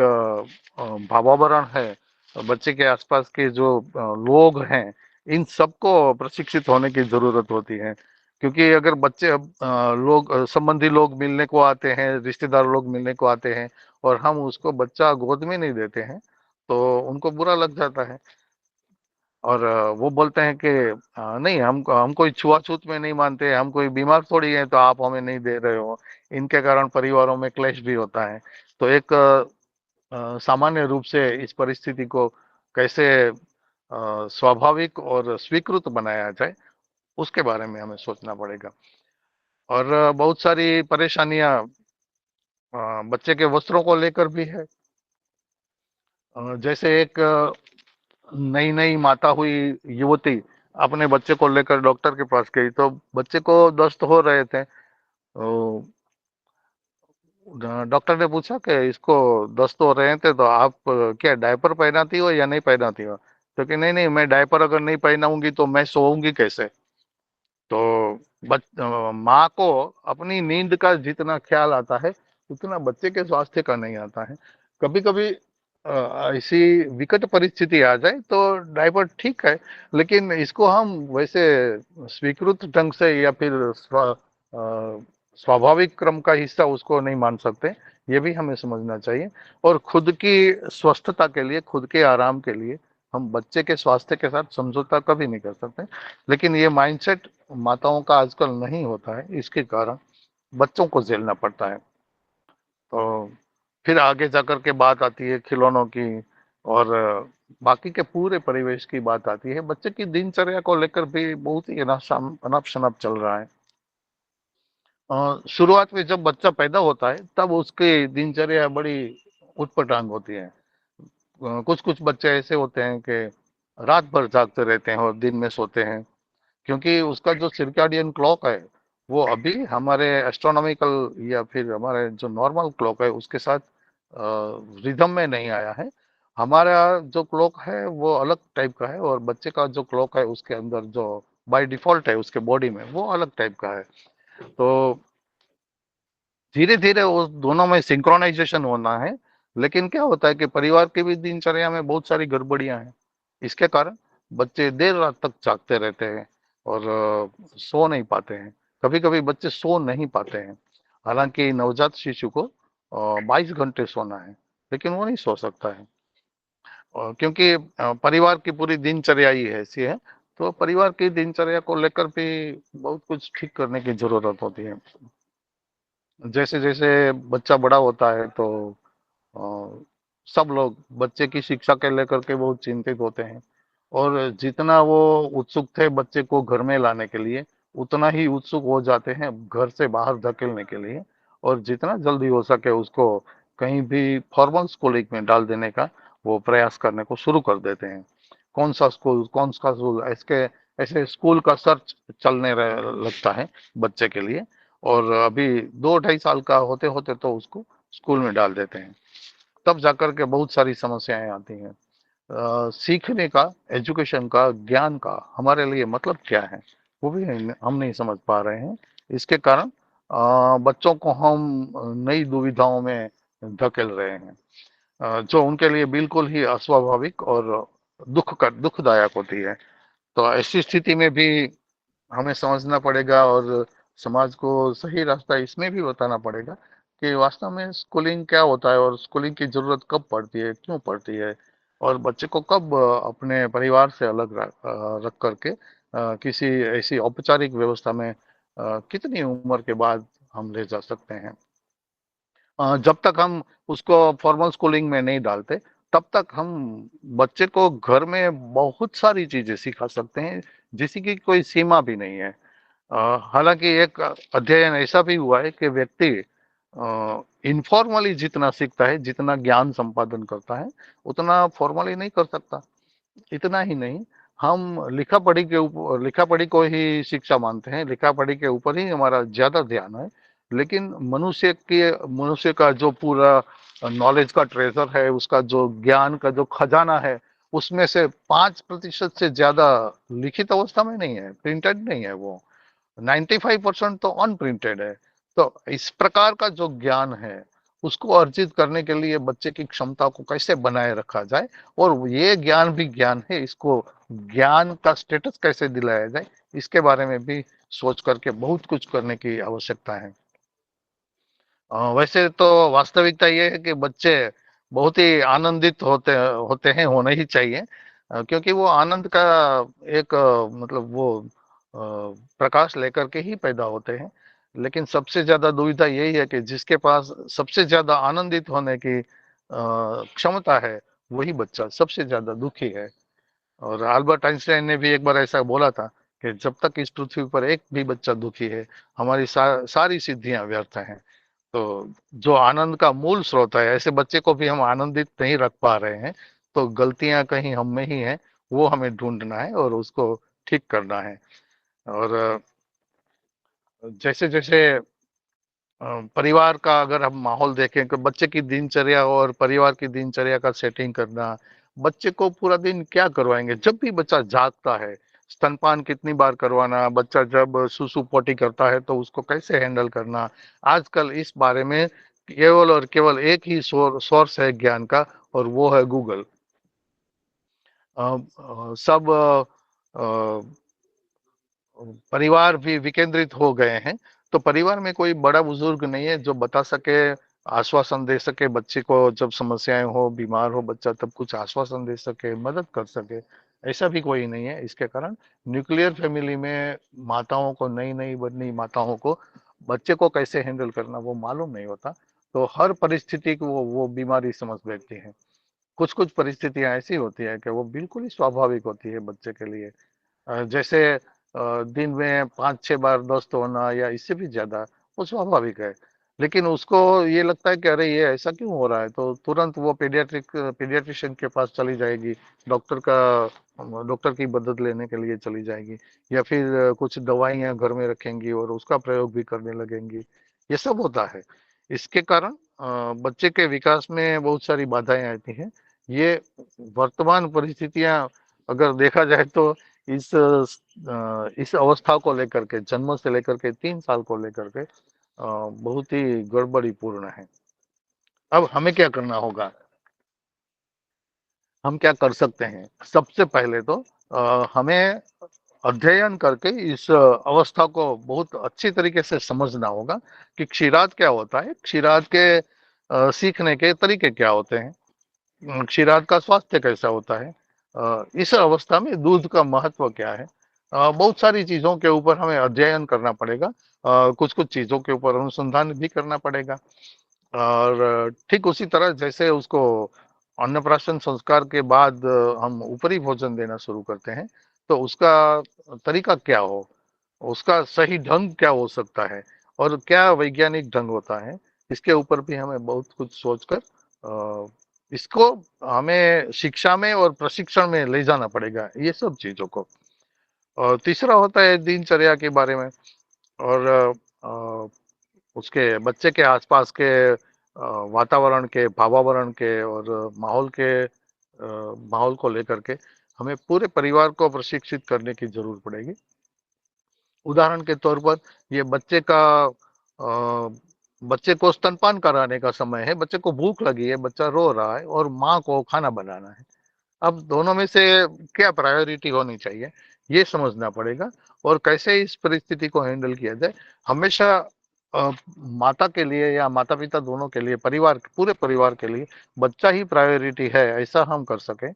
Speaker 2: भावावरण है, बच्चे के आसपास के जो लोग हैं, इन सबको प्रशिक्षित होने की जरूरत होती है। क्योंकि अगर बच्चे लोग संबंधी लोग मिलने को आते हैं, रिश्तेदार लोग मिलने को आते हैं, और हम उसको बच्चा गोद में नहीं देते हैं तो उनको बुरा लग जाता है। और वो बोलते हैं कि नहीं, हम कोई छुआछूत में नहीं मानते, हम कोई बीमार थोड़ी है तो आप हमें नहीं दे रहे हो। इनके कारण परिवारों में क्लेश भी होता है। तो एक सामान्य रूप से इस परिस्थिति को कैसे स्वाभाविक और स्वीकृत बनाया जाए उसके बारे में हमें सोचना पड़ेगा। और बहुत सारी परेशानियां बच्चे के वस्त्रों को लेकर भी है। जैसे एक नई नई माता हुई युवती अपने बच्चे को लेकर डॉक्टर के पास गई, तो बच्चे को दस्त हो रहे थे। तो डॉक्टर ने पूछा कि इसको दस्त हो रहे थे तो आप क्या डायपर पहनाती हो या नहीं पहनाती हो? तो कि नहीं नहीं, मैं डायपर अगर नहीं पहनाऊंगी तो मैं सोऊंगी कैसे? तो माँ को अपनी नींद का जितना ख्याल आता है उतना बच्चे के स्वास्थ्य का नहीं आता है। कभी कभी ऐसी विकट परिस्थिति आ जाए तो डायपर ठीक है, लेकिन इसको हम वैसे स्वीकृत ढंग से या फिर स्वाभाविक क्रम का हिस्सा उसको नहीं मान सकते। ये भी हमें समझना चाहिए। और खुद की स्वस्थता के लिए, खुद के आराम के लिए हम बच्चे के स्वास्थ्य के साथ समझौता कभी नहीं कर सकते। लेकिन ये माइंडसेट माताओं का आजकल नहीं होता है, इसके कारण बच्चों को झेलना पड़ता है। तो फिर आगे जाकर के बात आती है खिलौनों की, और बाकी के पूरे परिवेश की बात आती है। बच्चे की दिनचर्या को लेकर भी बहुत ही अनाप शनाप चल रहा है। शुरुआत में जब बच्चा पैदा होता है तब उसकी दिनचर्या बड़ी उटपटांग होती है। कुछ कुछ बच्चे ऐसे होते हैं कि रात भर जागते रहते हैं और दिन में सोते हैं, क्योंकि उसका जो सर्कैडियन क्लॉक है वो अभी हमारे एस्ट्रोनॉमिकल या फिर हमारे जो नॉर्मल क्लॉक है उसके साथ रिदम में नहीं आया है। हमारा जो क्लॉक है वो अलग टाइप का है, और बच्चे का जो क्लॉक है उसके अंदर जो बाय डिफॉल्ट है उसके बॉडी में वो अलग टाइप का है। तो धीरे धीरे उस दोनों में सिंक्रोनाइजेशन होना है। लेकिन क्या होता है कि परिवार की भी दिनचर्या में बहुत सारी गड़बड़ियां हैं। इसके कारण बच्चे देर रात तक जागते रहते हैं और सो नहीं पाते हैं। कभी कभी बच्चे सो नहीं पाते हैं, हालांकि नवजात शिशु को 22 घंटे सोना है, लेकिन वो नहीं सो सकता है। और क्योंकि परिवार की पूरी दिनचर्या ही ऐसी है, तो परिवार की दिनचर्या को लेकर भी बहुत कुछ ठीक करने की जरूरत होती है। जैसे जैसे बच्चा बड़ा होता है तो अ, सब लोग बच्चे की शिक्षा के लेकर के बहुत चिंतित होते हैं। और जितना वो उत्सुक थे बच्चे को घर में लाने के लिए, उतना ही उत्सुक हो जाते हैं घर से बाहर धकेलने के लिए। और जितना जल्दी हो सके उसको कहीं भी फॉर्मल स्कूलिंग में डाल देने का वो प्रयास करने को शुरू कर देते हैं। कौन सा स्कूल, इसके ऐसे स्कूल का सर्च चलने लगता है बच्चे के लिए। और अभी 2 ढाई साल का होते होते तो उसको स्कूल में डाल देते हैं। तब जाकर के बहुत सारी समस्याएं आती हैं। सीखने का, एजुकेशन का, ज्ञान का हमारे लिए मतलब क्या है वो भी हम नहीं समझ पा रहे हैं। इसके कारण बच्चों को हम नई दुविधाओं में धकेल रहे हैं, जो उनके लिए बिल्कुल ही अस्वाभाविक और दुखदायक होती है। तो ऐसी स्थिति में भी हमें समझना पड़ेगा और समाज को सही रास्ता इसमें भी बताना पड़ेगा कि वास्तव में स्कूलिंग क्या होता है और स्कूलिंग की जरूरत कब पड़ती है, क्यों पड़ती है, और बच्चे को कब अपने परिवार से अलग रख करके किसी ऐसी औपचारिक व्यवस्था में कितनी उम्र के बाद हम ले जा सकते हैं। जब तक हम उसको फॉर्मल स्कूलिंग में नहीं डालते तब तक हम बच्चे को घर में बहुत सारी चीजें सिखा सकते हैं जिसकी कोई सीमा भी नहीं है। हालांकि एक अध्ययन ऐसा भी हुआ है कि व्यक्ति इनफॉर्मली जितना सीखता है, जितना ज्ञान संपादन करता है, उतना फॉर्मली नहीं कर सकता। इतना ही नहीं, हम लिखा पढ़ी को ही शिक्षा मानते हैं, लिखा पढ़ी के ऊपर ही हमारा ज्यादा ध्यान है। लेकिन मनुष्य का जो पूरा नॉलेज का ट्रेजर है, उसका जो ज्ञान का जो खजाना है, उसमें से 5% से ज्यादा लिखित अवस्था में नहीं है, प्रिंटेड नहीं है वो। 95% तो अनप्रिंटेड है। तो इस प्रकार का जो ज्ञान है उसको अर्जित करने के लिए बच्चे की क्षमता को कैसे बनाए रखा जाए, और ये ज्ञान भी ज्ञान है, इसको ज्ञान का स्टेटस कैसे दिलाया जाए, इसके बारे में भी सोच करके बहुत कुछ करने की आवश्यकता है। वैसे तो वास्तविकता ये है कि बच्चे बहुत ही आनंदित होते होते हैं, होने ही चाहिए, क्योंकि वो आनंद का एक मतलब वो प्रकाश लेकर के ही पैदा होते हैं। लेकिन सबसे ज्यादा दुविधा यही है कि जिसके पास सबसे ज्यादा आनंदित होने की क्षमता है वही बच्चा सबसे ज्यादा दुखी है। और अल्बर्ट आइंस्टाइन ने भी एक बार ऐसा बोला था कि जब तक इस पृथ्वी पर एक भी बच्चा दुखी है हमारी सारी सिद्धियां व्यर्थ हैं। तो जो आनंद का मूल स्रोत है, ऐसे बच्चे को भी हम आनंदित नहीं रख पा रहे हैं, तो गलतियां कहीं हम में ही हैं। वो हमें ढूंढना है और उसको ठीक करना है। और जैसे जैसे परिवार का अगर हम माहौल देखें तो बच्चे की दिनचर्या और परिवार की दिनचर्या का सेटिंग करना, बच्चे को पूरा दिन क्या करवाएंगे, जब भी बच्चा जागता है स्तनपान कितनी बार करवाना, बच्चा जब सुसु पोटी करता है तो उसको कैसे हैंडल करना, आजकल इस बारे में केवल और केवल एक ही सोर्स है ज्ञान का, और वो है गूगल। सब परिवार भी विकेंद्रित हो गए हैं, तो परिवार में कोई बड़ा बुजुर्ग नहीं है जो बता सके, आश्वासन दे सके बच्चे को, जब समस्याएं हो, बीमार हो बच्चा, तब कुछ आश्वासन दे सके, मदद कर सके, ऐसा भी कोई नहीं है। इसके कारण न्यूक्लियर फैमिली में माताओं को, नई नई बनी माताओं को बच्चे को कैसे हैंडल करना वो मालूम नहीं होता, तो हर परिस्थिति को वो बीमारी समझ बैठती है। कुछ कुछ परिस्थितियां ऐसी होती है कि वो बिल्कुल ही स्वाभाविक होती है बच्चे के लिए। जैसे दिन में 5-6 बार दस्त होना या इससे भी ज्यादा, वो स्वाभाविक है। लेकिन उसको ये लगता है कि अरे ये ऐसा क्यों हो रहा है, तो तुरंत वो पीडियाट्रिशियन के पास चली जाएगी, डॉक्टर की मदद लेने के लिए चली जाएगी, या फिर कुछ दवाइयां घर में रखेंगी और उसका प्रयोग भी करने लगेंगी। ये सब होता है। इसके कारण बच्चे के विकास में बहुत सारी बाधाएं आती हैं। ये वर्तमान परिस्थितियां अगर देखा जाए तो इस अवस्था को लेकर के, जन्म से लेकर के 3 साल को लेकर के बहुत ही गड़बड़ी पूर्ण है। अब हमें क्या करना होगा, हम क्या कर सकते हैं? सबसे पहले तो हमें अध्ययन करके इस अवस्था को बहुत अच्छी तरीके से समझना होगा कि क्षीराद क्या होता है, क्षीराद के सीखने के तरीके क्या होते हैं, क्षीराद का स्वास्थ्य कैसा होता है, इस अवस्था में दूध का महत्व क्या है। बहुत सारी चीजों के ऊपर हमें अध्ययन करना पड़ेगा, कुछ कुछ चीजों के ऊपर अनुसंधान भी करना पड़ेगा। और ठीक उसी तरह जैसे उसको अन्नप्राशन संस्कार के बाद हम ऊपरी भोजन देना शुरू करते हैं, तो उसका तरीका क्या हो, उसका सही ढंग क्या हो सकता है, और क्या वैज्ञानिक ढंग होता है, इसके ऊपर भी हमें बहुत कुछ सोचकर इसको हमें शिक्षा में और प्रशिक्षण में ले जाना पड़ेगा, ये सब चीजों को। और तीसरा होता है दिनचर्या के बारे में, और उसके बच्चे के आसपास के वातावरण के, भावावरण के और माहौल को लेकर के हमें पूरे परिवार को प्रशिक्षित करने की जरूरत पड़ेगी। उदाहरण के तौर पर ये बच्चे को स्तनपान कराने का समय है, बच्चे को भूख लगी है, बच्चा रो रहा है और माँ को खाना बनाना है। अब दोनों में से क्या प्रायोरिटी होनी चाहिए, ये समझना पड़ेगा, और कैसे इस परिस्थिति को हैंडल किया जाए। हमेशा माता के लिए या माता पिता दोनों के लिए, पूरे परिवार के लिए बच्चा ही प्रायोरिटी है, ऐसा हम कर सके,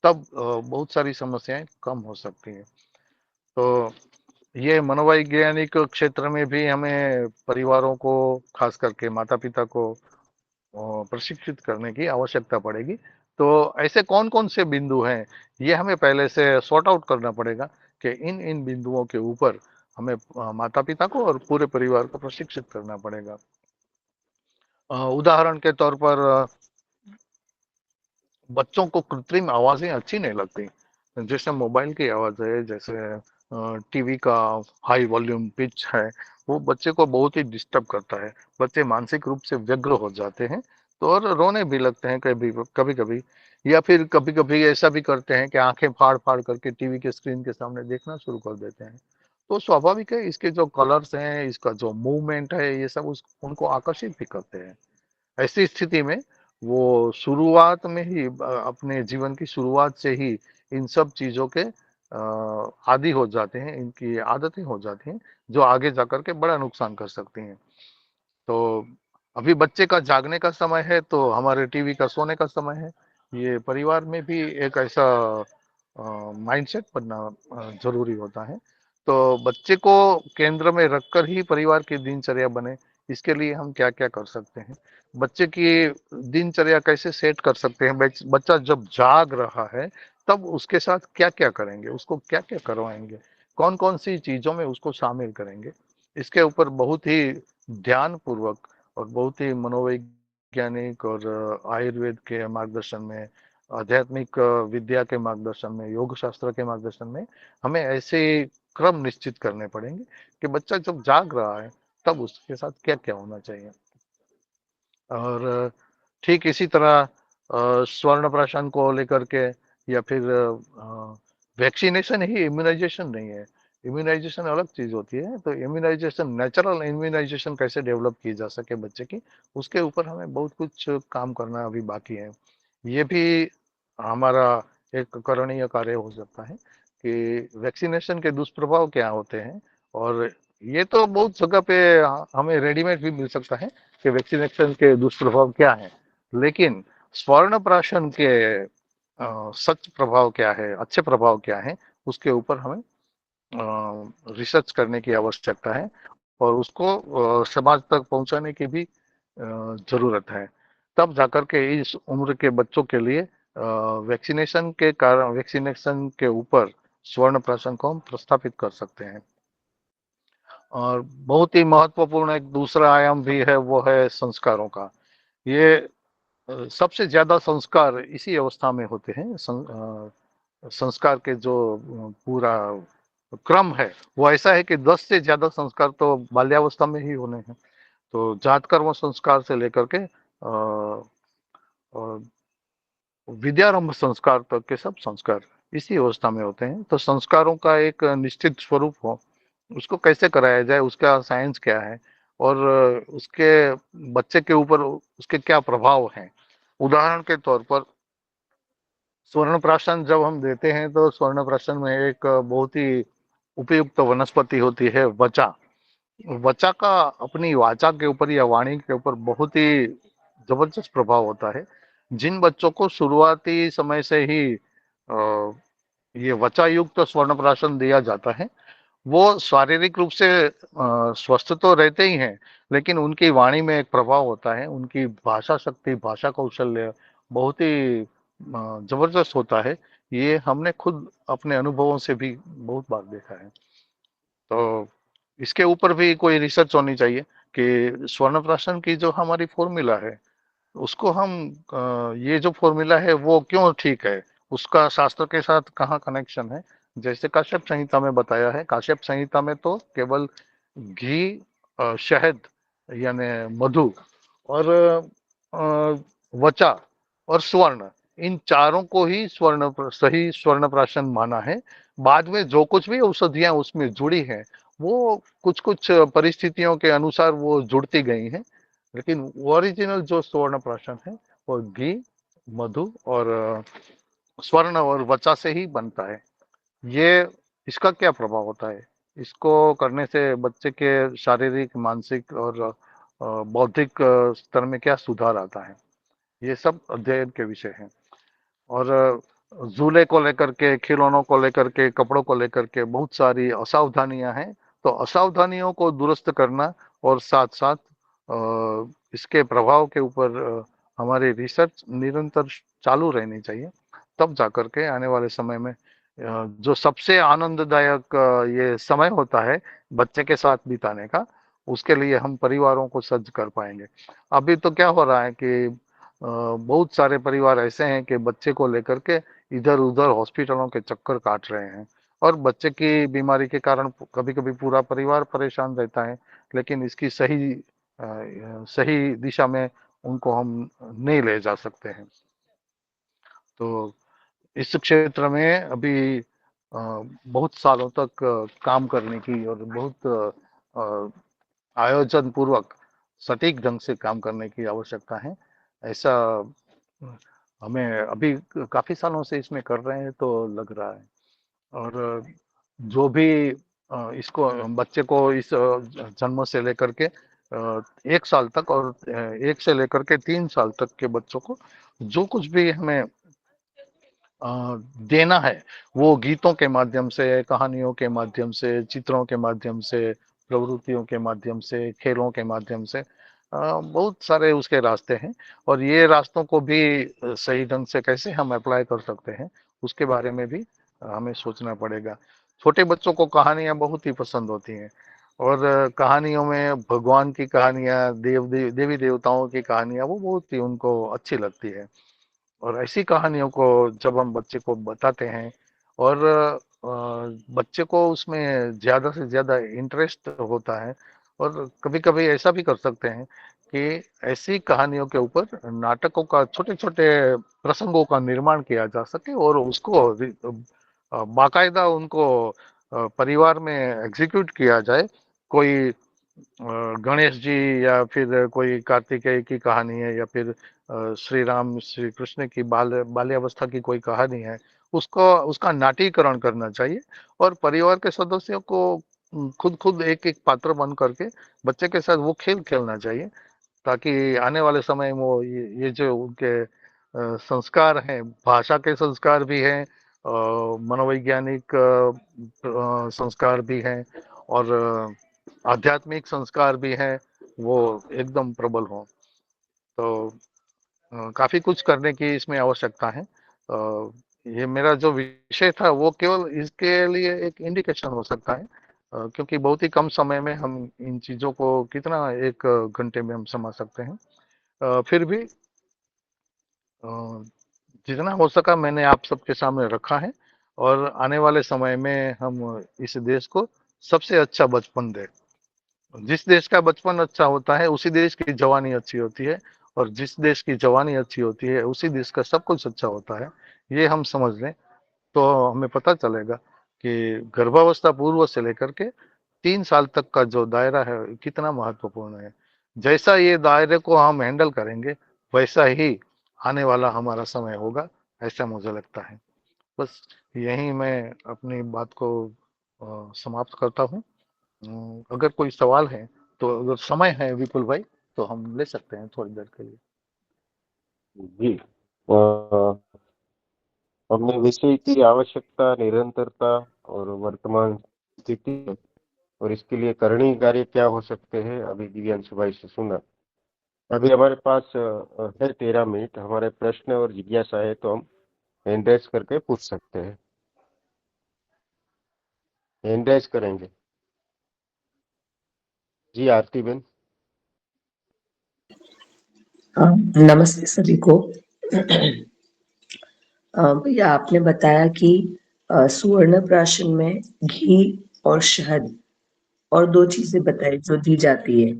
Speaker 2: तब बहुत सारी समस्याएं कम हो सकती हैं। तो ये मनोवैज्ञानिक क्षेत्र में भी हमें परिवारों को, खास करके माता पिता को प्रशिक्षित करने की आवश्यकता पड़ेगी। तो ऐसे कौन कौन से बिंदु हैं, ये हमें पहले से सॉर्ट आउट करना पड़ेगा कि इन इन बिंदुओं के ऊपर हमें माता पिता को और पूरे परिवार को प्रशिक्षित करना पड़ेगा। उदाहरण के तौर पर बच्चों को कृत्रिम आवाजें अच्छी नहीं लगती, जैसे मोबाइल की आवाज है, जैसे टीवी का हाई वॉल्यूम पिच है, वो बच्चे को बहुत ही डिस्टर्ब करता है। बच्चे मानसिक रूप से व्यग्र हो जाते हैं, तो और रोने भी लगते हैं कभी कभी कभी, या फिर कभी कभी ऐसा भी करते हैं कि आंखें फाड़ फाड़ करके टीवी के स्क्रीन के सामने देखना शुरू कर देते हैं। तो स्वाभाविक है, इसके जो कलर्स हैं, इसका जो मूवमेंट है, ये सब उनको आकर्षित भी करते हैं। ऐसी स्थिति में वो शुरुआत में ही अपने जीवन की शुरुआत से ही इन सब चीजों के आदी हो जाते हैं, इनकी आदतें हो जाती हैं, जो आगे जाकर के बड़ा नुकसान कर सकती हैं। तो अभी बच्चे का जागने का समय है, तो हमारे टीवी का सोने का समय है। ये परिवार में भी एक ऐसा माइंडसेट बनना जरूरी होता है। तो बच्चे को केंद्र में रखकर ही परिवार की दिनचर्या बने, इसके लिए हम क्या क्या कर सकते हैं, बच्चे की दिनचर्या कैसे सेट कर सकते हैं, बच्चा जब जाग रहा है तब उसके साथ क्या क्या करेंगे, उसको क्या क्या करवाएंगे, कौन कौन सी चीजों में उसको शामिल करेंगे, इसके ऊपर बहुत ही ध्यान पूर्वक और बहुत ही मनोवैज्ञानिक और आयुर्वेद के मार्गदर्शन में आध्यात्मिक विद्या के मार्गदर्शन में, योग शास्त्र के मार्गदर्शन में हमें ऐसे क्रम निश्चित करने पड़ेंगे कि बच्चा जब जाग रहा है तब उसके साथ क्या क्या होना चाहिए। और ठीक इसी तरह स्वर्ण प्राशन को लेकर के, या फिर वैक्सीनेशन ही इम्यूनाइजेशन नहीं है। इम्यूनाइजेशन अलग चीज होती है। तो इम्यूनाइजेशन, नेचुरल इम्यूनाइजेशन कैसे डेवलप की जा सके बच्चे की, उसके ऊपर हमें बहुत कुछ काम करना अभी बाकी है। ये भी हमारा एक करणीय कार्य हो सकता है कि वैक्सीनेशन के दुष्प्रभाव क्या होते हैं। और ये तो बहुत जगह पे हमें रेडीमेड भी मिल सकता है कि वैक्सीनेशन के दुष्प्रभाव क्या हैं, लेकिन स्वर्ण प्राशन के सच प्रभाव क्या है, अच्छे प्रभाव क्या है, उसके ऊपर हमें रिसर्च करने की आवश्यकता है और उसको समाज तक पहुंचाने की भी जरूरत है। तब जाकर के इस उम्र के बच्चों के लिए वैक्सीनेशन के कारण, वैक्सीनेशन के ऊपर स्वर्ण प्राशन को हम प्रस्थापित कर सकते हैं। और बहुत ही महत्वपूर्ण एक दूसरा आयाम भी है, वो है संस्कारों का। ये सबसे ज्यादा संस्कार इसी अवस्था में होते हैं। संस्कार के जो पूरा क्रम है वो ऐसा है कि 10 से ज्यादा संस्कार तो बाल्यावस्था में ही होने हैं। तो जात कर्म संस्कार से लेकर के विद्यारंभ संस्कार तक के सब संस्कार इसी अवस्था में होते हैं। तो संस्कारों का एक निश्चित स्वरूप हो, उसको कैसे कराया जाए, उसका साइंस क्या है, और उसके बच्चे के ऊपर उसके क्या प्रभाव हैं। उदाहरण के तौर पर स्वर्ण प्राशन जब हम देते हैं तो स्वर्ण प्राशन में एक बहुत ही उपयुक्त वनस्पति होती है वचा। वचा का अपनी वाचा के ऊपर या वाणी के ऊपर बहुत ही जबरदस्त प्रभाव होता है। जिन बच्चों को शुरुआती समय से ही ये वचा युक्त स्वर्ण प्राशन दिया जाता है, वो शारीरिक रूप से स्वस्थ तो रहते ही हैं, लेकिन उनकी वाणी में एक प्रभाव होता है, उनकी भाषा शक्ति, भाषा कौशल्य बहुत ही जबरदस्त होता है। ये हमने खुद अपने अनुभवों से भी बहुत बार देखा है। तो इसके ऊपर भी कोई रिसर्च होनी चाहिए कि स्वर्ण प्राशन की जो हमारी फॉर्मूला है, उसको हम ये जो फॉर्मूला है वो क्यों ठीक है, उसका शास्त्र के साथ कहाँ कनेक्शन है। जैसे काश्यप संहिता में बताया है, काश्यप संहिता में तो केवल घी, शहद यानी मधु, और वचा और स्वर्ण, इन चारों को ही सही स्वर्ण प्राशन माना है। बाद में जो कुछ भी औषधियां उसमें जुड़ी हैं, वो कुछ कुछ परिस्थितियों के अनुसार वो जुड़ती गई हैं, लेकिन ओरिजिनल जो स्वर्ण प्राशन है वो घी, मधु और स्वर्ण और वचा से ही बनता है। ये इसका क्या प्रभाव होता है, इसको करने से बच्चे के शारीरिक, मानसिक और बौद्धिक स्तर में क्या सुधार आता है, ये सब अध्ययन के विषय हैं। और झूले को लेकर के, खिलौनों को लेकर के, कपड़ों को लेकर के बहुत सारी असावधानियां हैं। तो असावधानियों को दुरुस्त करना और साथ साथ इसके प्रभाव के ऊपर हमारी रिसर्च निरंतर चालू रहनी चाहिए। तब जाकर के आने वाले समय में जो सबसे आनंददायक ये समय होता है बच्चे के साथ बिताने का, उसके लिए हम परिवारों को सज्ज कर पाएंगे। अभी तो क्या हो रहा है कि बहुत सारे परिवार ऐसे हैं कि बच्चे को लेकर के इधर उधर हॉस्पिटलों के चक्कर काट रहे हैं, और बच्चे की बीमारी के कारण कभी कभी पूरा परिवार परेशान रहता है, लेकिन इसकी सही दिशा में उनको हम नहीं ले जा सकते हैं। तो इस क्षेत्र में अभी बहुत सालों तक काम करने की और बहुत आयोजन पूर्वक सटीक ढंग से काम करने की आवश्यकता है। ऐसा हमें अभी काफी सालों से इसमें कर रहे हैं तो लग रहा है। और जो भी इसको बच्चे को इस जन्म से लेकर के 1 साल तक और 1 से लेकर के 3 साल तक के बच्चों को जो कुछ भी हमें देना है, वो गीतों के माध्यम से, कहानियों के माध्यम से, चित्रों के माध्यम से, प्रवृत्तियों के माध्यम से, खेलों के माध्यम से, बहुत सारे उसके रास्ते हैं। और ये रास्तों को भी सही ढंग से कैसे हम अप्लाई कर सकते हैं, उसके बारे में भी हमें सोचना पड़ेगा। छोटे बच्चों को कहानियां बहुत ही पसंद होती हैं, और कहानियों में भगवान की कहानियां, देवी देवताओं की कहानियां वो बहुत ही उनको अच्छी लगती है। और ऐसी कहानियों को जब हम बच्चे को बताते हैं और बच्चे को उसमें ज्यादा से ज्यादा इंटरेस्ट होता है, और कभी कभी ऐसा भी कर सकते हैं कि ऐसी कहानियों के ऊपर नाटकों का, छोटे छोटे प्रसंगों का निर्माण किया जा सके और उसको बाकायदा उनको परिवार में एग्जीक्यूट किया जाए। कोई गणेश जी या फिर कोई कार्तिकेय की कहानी है, या फिर श्री राम श्री कृष्ण की बाल्यावस्था की कोई कहानी है, उसको उसका नाट्यकरण करना चाहिए। और परिवार के सदस्यों को खुद खुद एक एक पात्र बन करके बच्चे के साथ वो खेल खेलना चाहिए, ताकि आने वाले समय में वो ये जो उनके संस्कार हैं, भाषा के संस्कार भी हैं, मनोवैज्ञानिक संस्कार भी हैं, और आध्यात्मिक संस्कार भी हैं, वो एकदम प्रबल हों। तो काफी कुछ करने की इसमें आवश्यकता है। ये मेरा जो विषय था वो केवल इसके लिए एक इंडिकेशन हो सकता है, क्योंकि बहुत ही कम समय में हम इन चीजों को कितना एक घंटे में हम समा सकते हैं। फिर भी जितना हो सका मैंने आप सबके सामने रखा है, और आने वाले समय में हम इस देश को सबसे अच्छा बचपन दें। जिस देश का बचपन अच्छा होता है उसी देश की जवानी अच्छी होती है, और जिस देश की जवानी अच्छी होती है उसी देश का सब कुछ अच्छा होता है। ये हम समझ लें तो हमें पता चलेगा कि गर्भावस्था पूर्व से लेकर के 3 साल तक का जो दायरा है कितना महत्वपूर्ण है। जैसा ये दायरे को हम हैंडल करेंगे वैसा ही आने वाला हमारा समय होगा, ऐसा मुझे लगता है। बस यही मैं अपनी बात को समाप्त करता हूँ। अगर कोई सवाल है तो, अगर समय है विपुल भाई, तो हम ले सकते हैं थोड़ी देर के लिए।
Speaker 1: जी, अ, हमने विषय की आवश्यकता, निरंतरता और वर्तमान स्थिति और इसके लिए करणीय कार्य क्या हो सकते हैं अभी दिव्यांशु भाई से सुना। अभी हमारे पास है 13 मिनट। हमारे प्रश्न और जिज्ञासा है तो हम हैंड रेज करके पूछ सकते हैं। हैंड रेज करेंगे। जी आरती बेन।
Speaker 3: नमस्ते सभी को। भैया आपने बताया कि सुवर्ण प्राशन में घी और शहद और 2 चीजें बताई जो दी जाती है।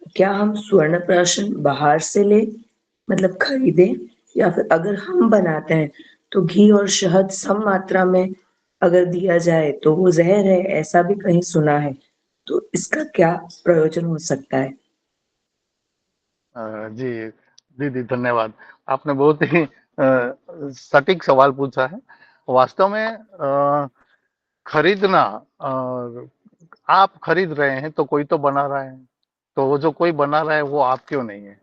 Speaker 3: क्या हम स्वर्ण प्राशन बाहर से ले, मतलब खरीदें, या फिर अगर हम बनाते हैं तो घी और शहद सम मात्रा में अगर दिया जाए तो वो जहर है, ऐसा भी कहीं सुना है। तो इसका क्या प्रयोजन हो सकता है?
Speaker 2: जी दीदी, धन्यवाद। आपने बहुत ही सटीक सवाल पूछा है। वास्तव में खरीदना, आप खरीद रहे हैं तो कोई तो बना रहा है, तो वो जो कोई बना रहा है वो आप क्यों नहीं है,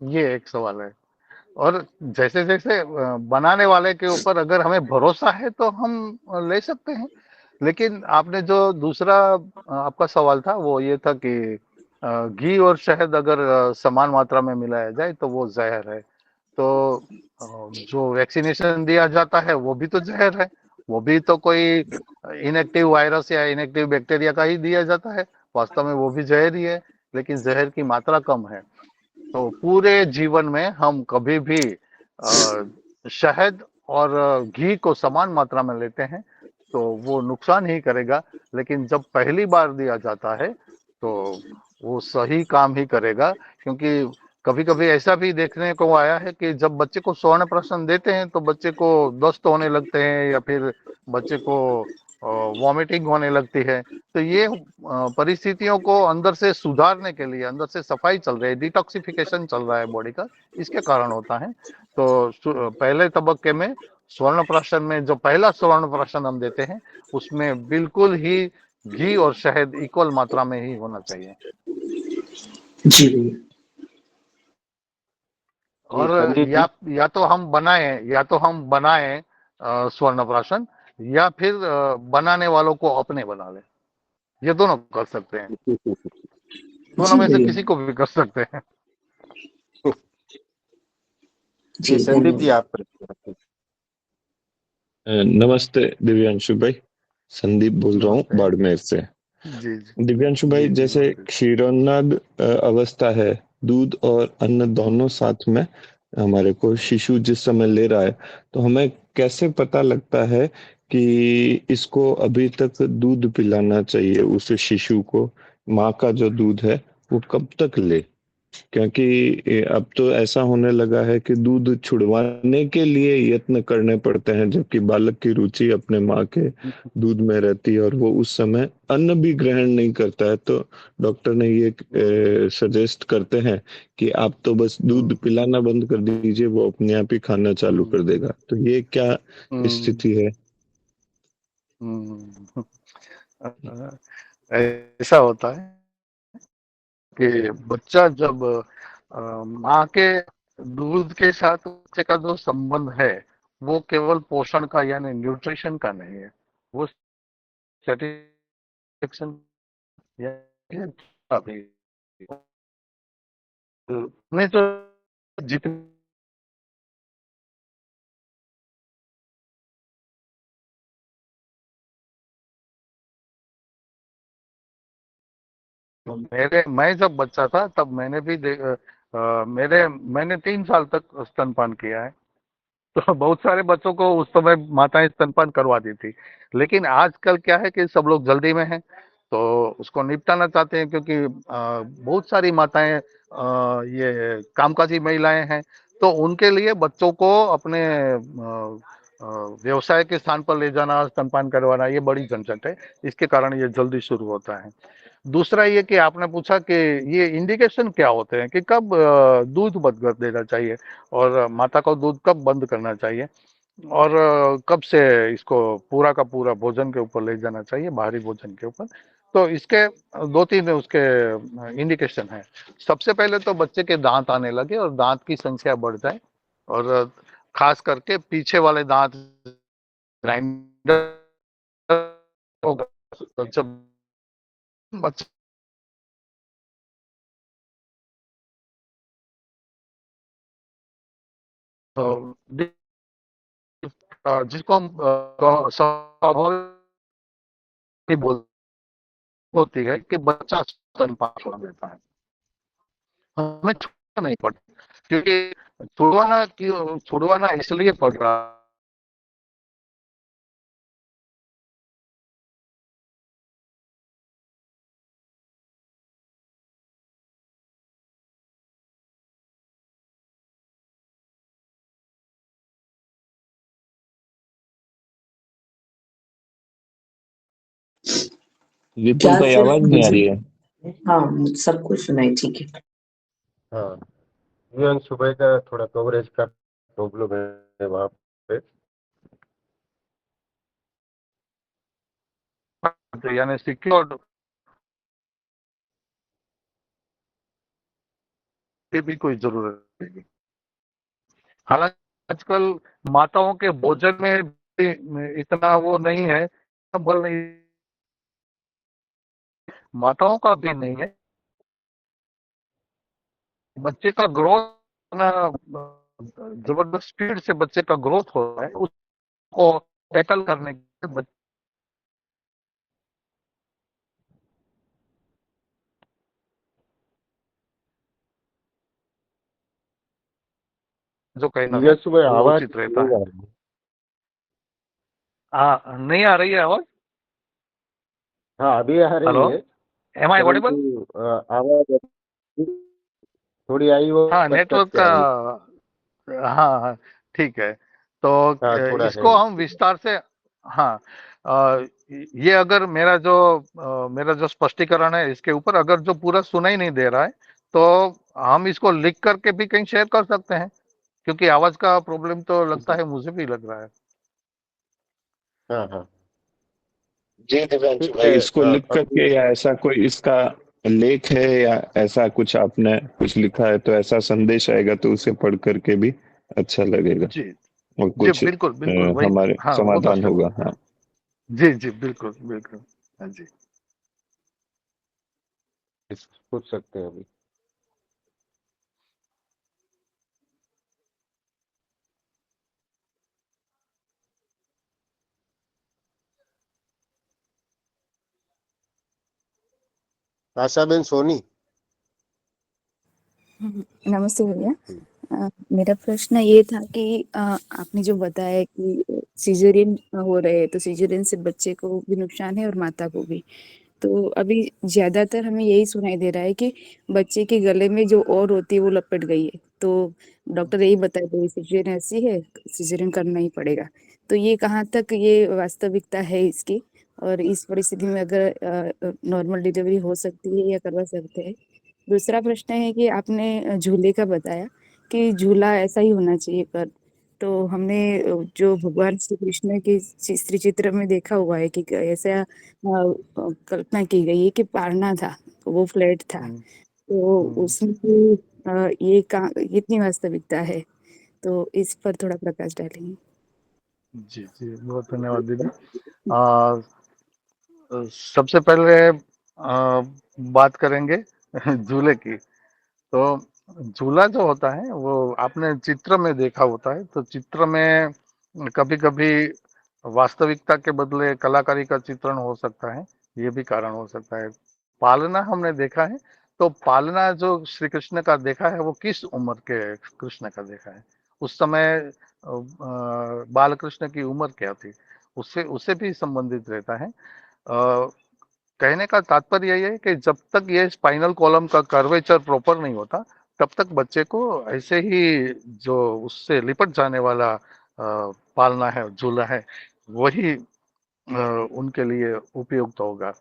Speaker 2: ये एक सवाल है। और जैसे जैसे बनाने वाले के ऊपर अगर हमें भरोसा है तो हम ले सकते हैं। लेकिन आपने जो दूसरा आपका सवाल था वो ये था कि घी और शहद अगर समान मात्रा में मिलाया जाए तो वो जहर है। तो जो वैक्सीनेशन दिया जाता है वो भी तो जहर है, वो भी तो कोई इनएक्टिव वायरस या इनएक्टिव बैक्टीरिया का ही दिया जाता है। वास्तव में वो भी जहर ही है, लेकिन जहर की मात्रा कम है। तो पूरे जीवन में हम कभी भी शहद और घी को समान मात्रा में लेते हैं तो वो नुकसान ही करेगा। लेकिन जब पहली बार दिया जाता है तो वो सही काम ही करेगा, क्योंकि कभी कभी ऐसा भी देखने को आया है कि जब बच्चे को स्वर्ण प्राशन देते हैं तो बच्चे को दस्त होने लगते हैं, या फिर बच्चे को वॉमिटिंग होने लगती है। तो ये परिस्थितियों को अंदर से सुधारने के लिए अंदर से सफाई चल रही है, डिटॉक्सिफिकेशन चल रहा है बॉडी का, इसके कारण होता है। तो पहले तबक्के में स्वर्ण प्राशन में जो पहला स्वर्ण प्राशन हम देते हैं उसमें बिल्कुल ही घी और शहद इक्वल मात्रा में ही होना चाहिए।
Speaker 3: जी भैया।
Speaker 1: जी
Speaker 2: और
Speaker 1: संदीप जी।
Speaker 2: या तो हम बनाए स्वर्ण प्राशन, या फिर बनाने वालों को अपने बना ले। ये दोनों कर सकते हैं, दोनों
Speaker 3: जी
Speaker 2: में से
Speaker 3: भैया।
Speaker 2: किसी को भी कर सकते हैं।
Speaker 1: जी
Speaker 3: जी
Speaker 1: संदीप जी
Speaker 3: धन्यवाद।
Speaker 1: आप प्रश्न।
Speaker 4: नमस्ते दिव्यांशु भाई, संदीप बोल रहा हूँ
Speaker 2: नमस्ते।
Speaker 4: बाड़मेर से।
Speaker 2: जी जी
Speaker 4: दिव्यांशु भाई,
Speaker 2: जी जी
Speaker 4: जैसे
Speaker 2: बोलिए।
Speaker 4: क्षीरोन्नद अवस्था है, दूध और अन्न दोनों साथ में हमारे को शिशु जिस समय ले रहा है, तो हमें कैसे पता लगता है कि इसको अभी तक दूध पिलाना चाहिए उस शिशु को, माँ का जो दूध है वो कब तक ले? क्योंकि अब तो ऐसा होने लगा है कि दूध छुड़वाने के लिए यत्न करने पड़ते हैं, जबकि बालक की रुचि अपने माँ के दूध में रहती है और वो उस समय अन्न भी ग्रहण नहीं करता है। तो डॉक्टर ने ये सजेस्ट करते हैं कि आप तो बस दूध पिलाना बंद कर दीजिए, वो अपने आप ही खाना चालू कर देगा। तो ये क्या
Speaker 2: हम्म,
Speaker 4: स्थिति है?
Speaker 2: हम्म, ऐसा होता है कि बच्चा जब माँ के दूध के साथ बच्चे का जो संबंध है वो केवल पोषण का यानी न्यूट्रिशन का नहीं है, वो सेटिस्फेक्शन अभी नहीं तो जितने मैं जब बच्चा था तब मैंने भी मैंने 3 साल तक स्तनपान किया है। तो बहुत सारे बच्चों को उस समय माताएं स्तनपान करवा दी थी, लेकिन आजकल क्या है कि सब लोग जल्दी में हैं, तो उसको निपटाना चाहते हैं क्योंकि बहुत सारी माताएं ये कामकाजी महिलाएं हैं, तो उनके लिए बच्चों को अपने व्यवसाय के स्थान पर ले जाना, स्तनपान करवाना ये बड़ी झंझट है। इसके कारण ये जल्दी शुरू होता है। दूसरा ये कि आपने पूछा कि ये इंडिकेशन क्या होते हैं कि कब दूध बंद कर देना चाहिए और माता को दूध कब बंद करना चाहिए और कब से इसको पूरा का पूरा भोजन के ऊपर ले जाना चाहिए, बाहरी भोजन के ऊपर। तो इसके 2-3 उसके इंडिकेशन है। सबसे पहले तो बच्चे के दांत आने लगे और दांत की संख्या बढ़ जाए और खास करके पीछे वाले दांत ग्राइंडर जब बच्चा जिसको हम स्वाभाविक बोल होती है कि बच्चा स्तनपान छोड़ देता है, हमें छोड़ना नहीं पड़ता क्योंकि छुड़वाना इसलिए पड़ रहा
Speaker 4: विपुल
Speaker 3: क्या
Speaker 4: भाई,
Speaker 3: सिर्फ
Speaker 4: आवाज नहीं आ
Speaker 3: मुझे?
Speaker 4: रही है।
Speaker 3: हाँ, सब कुछ सुनाई, ठीक है।
Speaker 1: हाँ, दिव्यांग सुबह का थोड़ा कवरेज का प्रॉब्लम है वहाँ पे।
Speaker 2: है, यानी सिक्योर्ड की भी कोई जरूरत नहीं। हालांकि आजकल माताओं के भोजन में भी इतना वो नहीं है, बल नहीं, माताओं का भी नहीं है, बच्चे का ग्रोथ ना जबरदस्त स्पीड से बच्चे का ग्रोथ हो रहा है, उसको टैकल करने के लिए जो कहना है
Speaker 1: दिव्यांग सुबह
Speaker 2: वो
Speaker 1: आवाज
Speaker 2: उचित रहता
Speaker 1: नहीं
Speaker 2: है।
Speaker 1: आ रही है।
Speaker 2: नहीं आ रही है आवाज?
Speaker 1: हाँ, अभी आ रही
Speaker 2: हेलो,
Speaker 1: है,
Speaker 2: एम आई ऑडिबल?
Speaker 1: परंतु आवाज थोड़ी आई वो
Speaker 2: हाँ,
Speaker 1: कट कट
Speaker 2: नेटवर्क
Speaker 1: के
Speaker 2: का।
Speaker 1: आ रही है।
Speaker 2: हाँ हाँ, ठीक है। तो
Speaker 1: हाँ, थोड़ा है
Speaker 2: इसको हम
Speaker 1: इसमें।
Speaker 2: विस्तार से, हाँ, अ, ये अगर मेरा जो स्पष्टीकरण है इसके ऊपर अगर जो पूरा सुनाई नहीं दे रहा है तो हम इसको लिख करके भी कहीं शेयर कर सकते हैं, क्योंकि आवाज का प्रॉब्लम तो लगता है मुझे भी लग रहा है।
Speaker 1: हाँ हाँ,
Speaker 4: जी दिव्यांशु
Speaker 1: ठीक
Speaker 4: भाई,
Speaker 1: है।
Speaker 4: इसको लिख
Speaker 1: अभी
Speaker 4: करके या ऐसा कोई इसका लेख है या ऐसा कुछ आपने कुछ लिखा है तो ऐसा संदेश आएगा तो उसे पढ़ करके भी अच्छा लगेगा
Speaker 2: जी
Speaker 4: और
Speaker 2: जी,
Speaker 4: कुछ
Speaker 2: बिल्कुल बिल्कुल, वही।
Speaker 4: हमारे
Speaker 2: हाँ, वो तो
Speaker 4: समाधान
Speaker 2: सब,
Speaker 4: होगा। हाँ,
Speaker 2: जी जी, बिल्कुल बिल्कुल। हाँ जी।
Speaker 1: पूछ सकते हैं अभी। आशाबेन सोनी।
Speaker 5: नमस्ते भैया। मेरा प्रश्न ये था कि आपने जो बताया कि सिजेरियन हो रहे हैं तो सिजेरियन से बच्चे को भी नुकसान है और माता को भी। तो अभी ज्यादातर हमें यही सुनाई दे रहा है कि बच्चे के गले में जो और होती है वो लपट गई है, तो डॉक्टर यही बता दे सिजेरियन ऐसी है, सिजेरियन करना ही पड़ेगा। तो ये कहाँ तक ये वास्तविकता है इसकी, और इस परिस्थिति में अगर नॉर्मल डिलीवरी हो सकती है या करवा सकते हैं। दूसरा प्रश्न है कि आपने झूले का बताया कि झूला ऐसा ही होना चाहिए पर, तो हमने जो भगवान श्री कृष्ण के श्री चित्र में देखा हुआ है कि ऐसा कल्पना की गई है कि पारना था, वो फ्लैट था,
Speaker 2: हम्म,
Speaker 5: तो
Speaker 2: हम्म।
Speaker 5: उसमें भी, ये कितनी वास्तविकता है, तो इस पर थोड़ा प्रकाश डालेंगे।
Speaker 2: जी जी, बहुत धन्यवाद दीदी। आ, सबसे पहले बात करेंगे झूले की। तो झूला जो होता है वो आपने चित्र में देखा होता है, तो चित्र में कभी कभी वास्तविकता के बदले कलाकारी का चित्रण हो सकता है, ये भी कारण हो सकता है। पालना हमने देखा है, तो पालना जो श्री कृष्ण का देखा है वो किस उम्र के कृष्ण का देखा है, उस समय बाल कृष्ण की उम्र क्या थी, उससे उससे भी संबंधित रहता है। कहने का तात्पर्य ये है कि जब तक ये स्पाइनल कॉलम का कर्वेचर प्रॉपर नहीं होता, तब तक बच्चे को ऐसे ही जो उससे लिपट जाने वाला पालना है, झूला है, वही उनके लिए उपयुक्त होगा।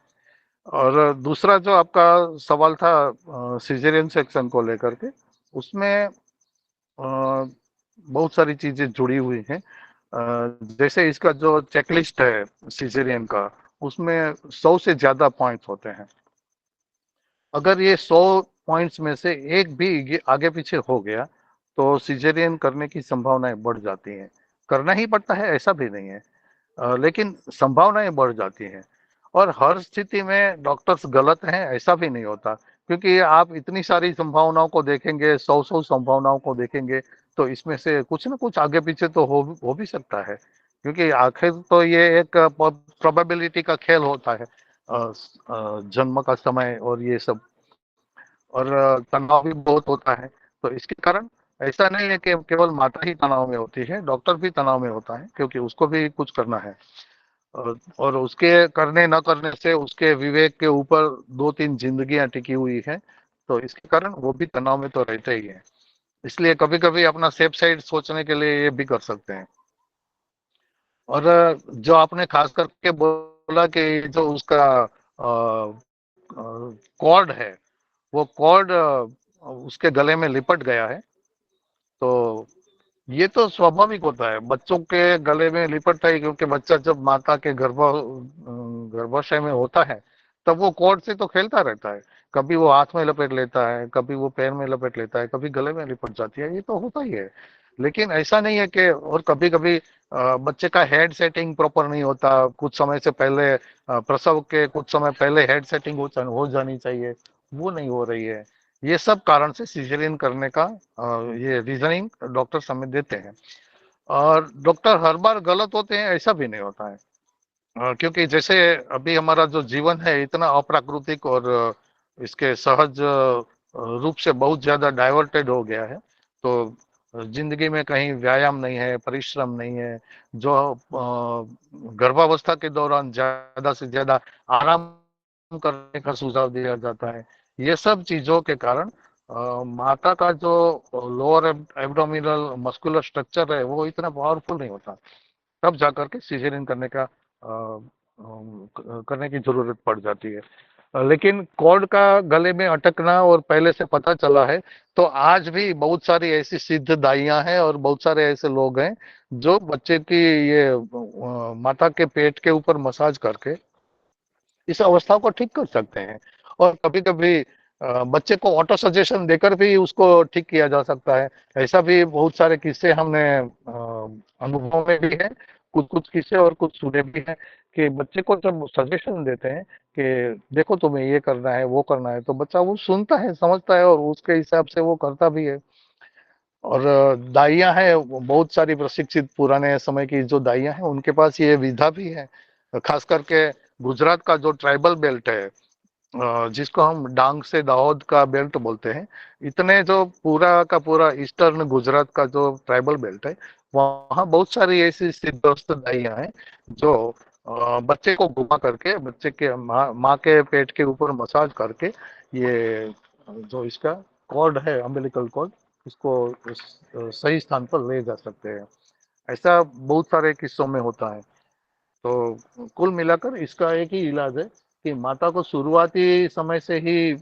Speaker 2: और दूसरा जो आपका सवाल था सिजेरियन सेक्शन को लेकर के, उसमें बहुत सारी चीजें जुड़ी हुई हैं। जैसे इसका जो चेकलिस्ट है सिजेरियन का, उसमें 100 से ज्यादा पॉइंट्स होते हैं। अगर ये 100 पॉइंट्स में से एक भी ये आगे पीछे हो गया, तो सिजेरियन करने की संभावनाएं बढ़ जाती हैं। करना ही पड़ता है ऐसा भी नहीं है, लेकिन संभावनाएं बढ़ जाती हैं। और हर स्थिति में डॉक्टर्स गलत हैं ऐसा भी नहीं होता, क्योंकि आप इतनी सारी संभावनाओं को देखेंगे, 100 संभावनाओं को देखेंगे, तो इसमें से कुछ ना कुछ आगे पीछे तो हो भी सकता है, क्योंकि आखिर तो ये एक प्रोबेबिलिटी का खेल होता है, जन्म का समय और ये सब। और तनाव भी बहुत होता है, तो इसके कारण ऐसा नहीं है कि केवल माता ही तनाव में होती है, डॉक्टर भी तनाव में होता है, क्योंकि उसको भी कुछ करना है। और उसके करने न करने से उसके विवेक के ऊपर 2-3 जिंदगियां टिकी हुई है, तो इसके कारण वो भी तनाव में तो रहते ही है। इसलिए कभी कभी अपना सेफ साइड सोचने के लिए ये भी कर सकते हैं। और जो आपने खास करके बोला कि जो उसका कॉर्ड है, वो कॉर्ड उसके गले में लिपट गया है, तो ये तो स्वाभाविक होता है, बच्चों के गले में लिपटता है, क्योंकि बच्चा जब माता के गर्भाशय में होता है, तब वो कॉर्ड से तो खेलता रहता है। कभी वो हाथ में लपेट लेता है, कभी वो पैर में लपेट लेता है, कभी गले में लिपट जाती है, ये तो होता ही है। लेकिन ऐसा नहीं है कि, और कभी कभी बच्चे का हेड सेटिंग प्रॉपर नहीं होता, कुछ समय से पहले प्रसव के कुछ समय पहले हेड सेटिंग हो जानी चाहिए, वो नहीं हो रही है। ये सब कारण से सिजेरियन करने का ये रीजनिंग डॉक्टर समय देते हैं। और डॉक्टर हर बार गलत होते हैं ऐसा भी नहीं होता है, क्योंकि जैसे अभी हमारा जो जीवन है इतना अप्राकृतिक और इसके सहज रूप से बहुत ज्यादा डाइवर्टेड हो गया है, तो जिंदगी में कहीं व्यायाम नहीं है, परिश्रम नहीं है, जो गर्भावस्था के दौरान ज्यादा से ज्यादा आराम करने का सुझाव दिया जाता है, ये सब चीजों के कारण माता का जो लोअर एब्डोमिनल मस्कुलर स्ट्रक्चर है वो इतना पावरफुल नहीं होता, तब जाकर के सिजेरियन करने की जरूरत पड़ जाती है। लेकिन कॉर्ड का गले में अटकना और पहले से पता चला है, तो आज भी बहुत सारी ऐसी सिद्ध दाइयां हैं और बहुत सारे ऐसे लोग हैं जो बच्चे की ये माता के पेट के ऊपर मसाज करके इस अवस्था को ठीक कर सकते हैं। और कभी कभी बच्चे को ऑटो सजेशन देकर भी उसको ठीक किया जा सकता है। ऐसा भी बहुत सारे किस्से हमने अनुभव में भी है, कुछ कुछ किस्से और कुछ सुने भी हैं, कि बच्चे को जब सजेशन देते हैं कि देखो तुम्हें ये करना है वो करना है, तो बच्चा वो सुनता है, समझता है और उसके हिसाब से वो करता भी है। और दाइयां हैं वो बहुत सारी प्रशिक्षित, पुराने समय की जो दाइयां हैं उनके पास ये विधा भी है। खास करके गुजरात का जो ट्राइबल बेल्ट है, जिसको हम डांग से दाहोद का बेल्ट बोलते हैं, इतने जो पूरा का पूरा ईस्टर्न गुजरात का जो ट्राइबल बेल्ट है, वहाँ बहुत सारी ऐसी सिद्धोस्त दाइयाँ हैं जो बच्चे को घुमा करके, बच्चे के माँ के पेट के ऊपर मसाज करके, ये जो इसका कॉर्ड है, अम्बिलिकल कॉर्ड, इसको सही स्थान पर ले जा सकते हैं। ऐसा बहुत सारे किस्सों में होता है। तो कुल मिलाकर इसका एक ही इलाज है कि माता को शुरुआती समय से ही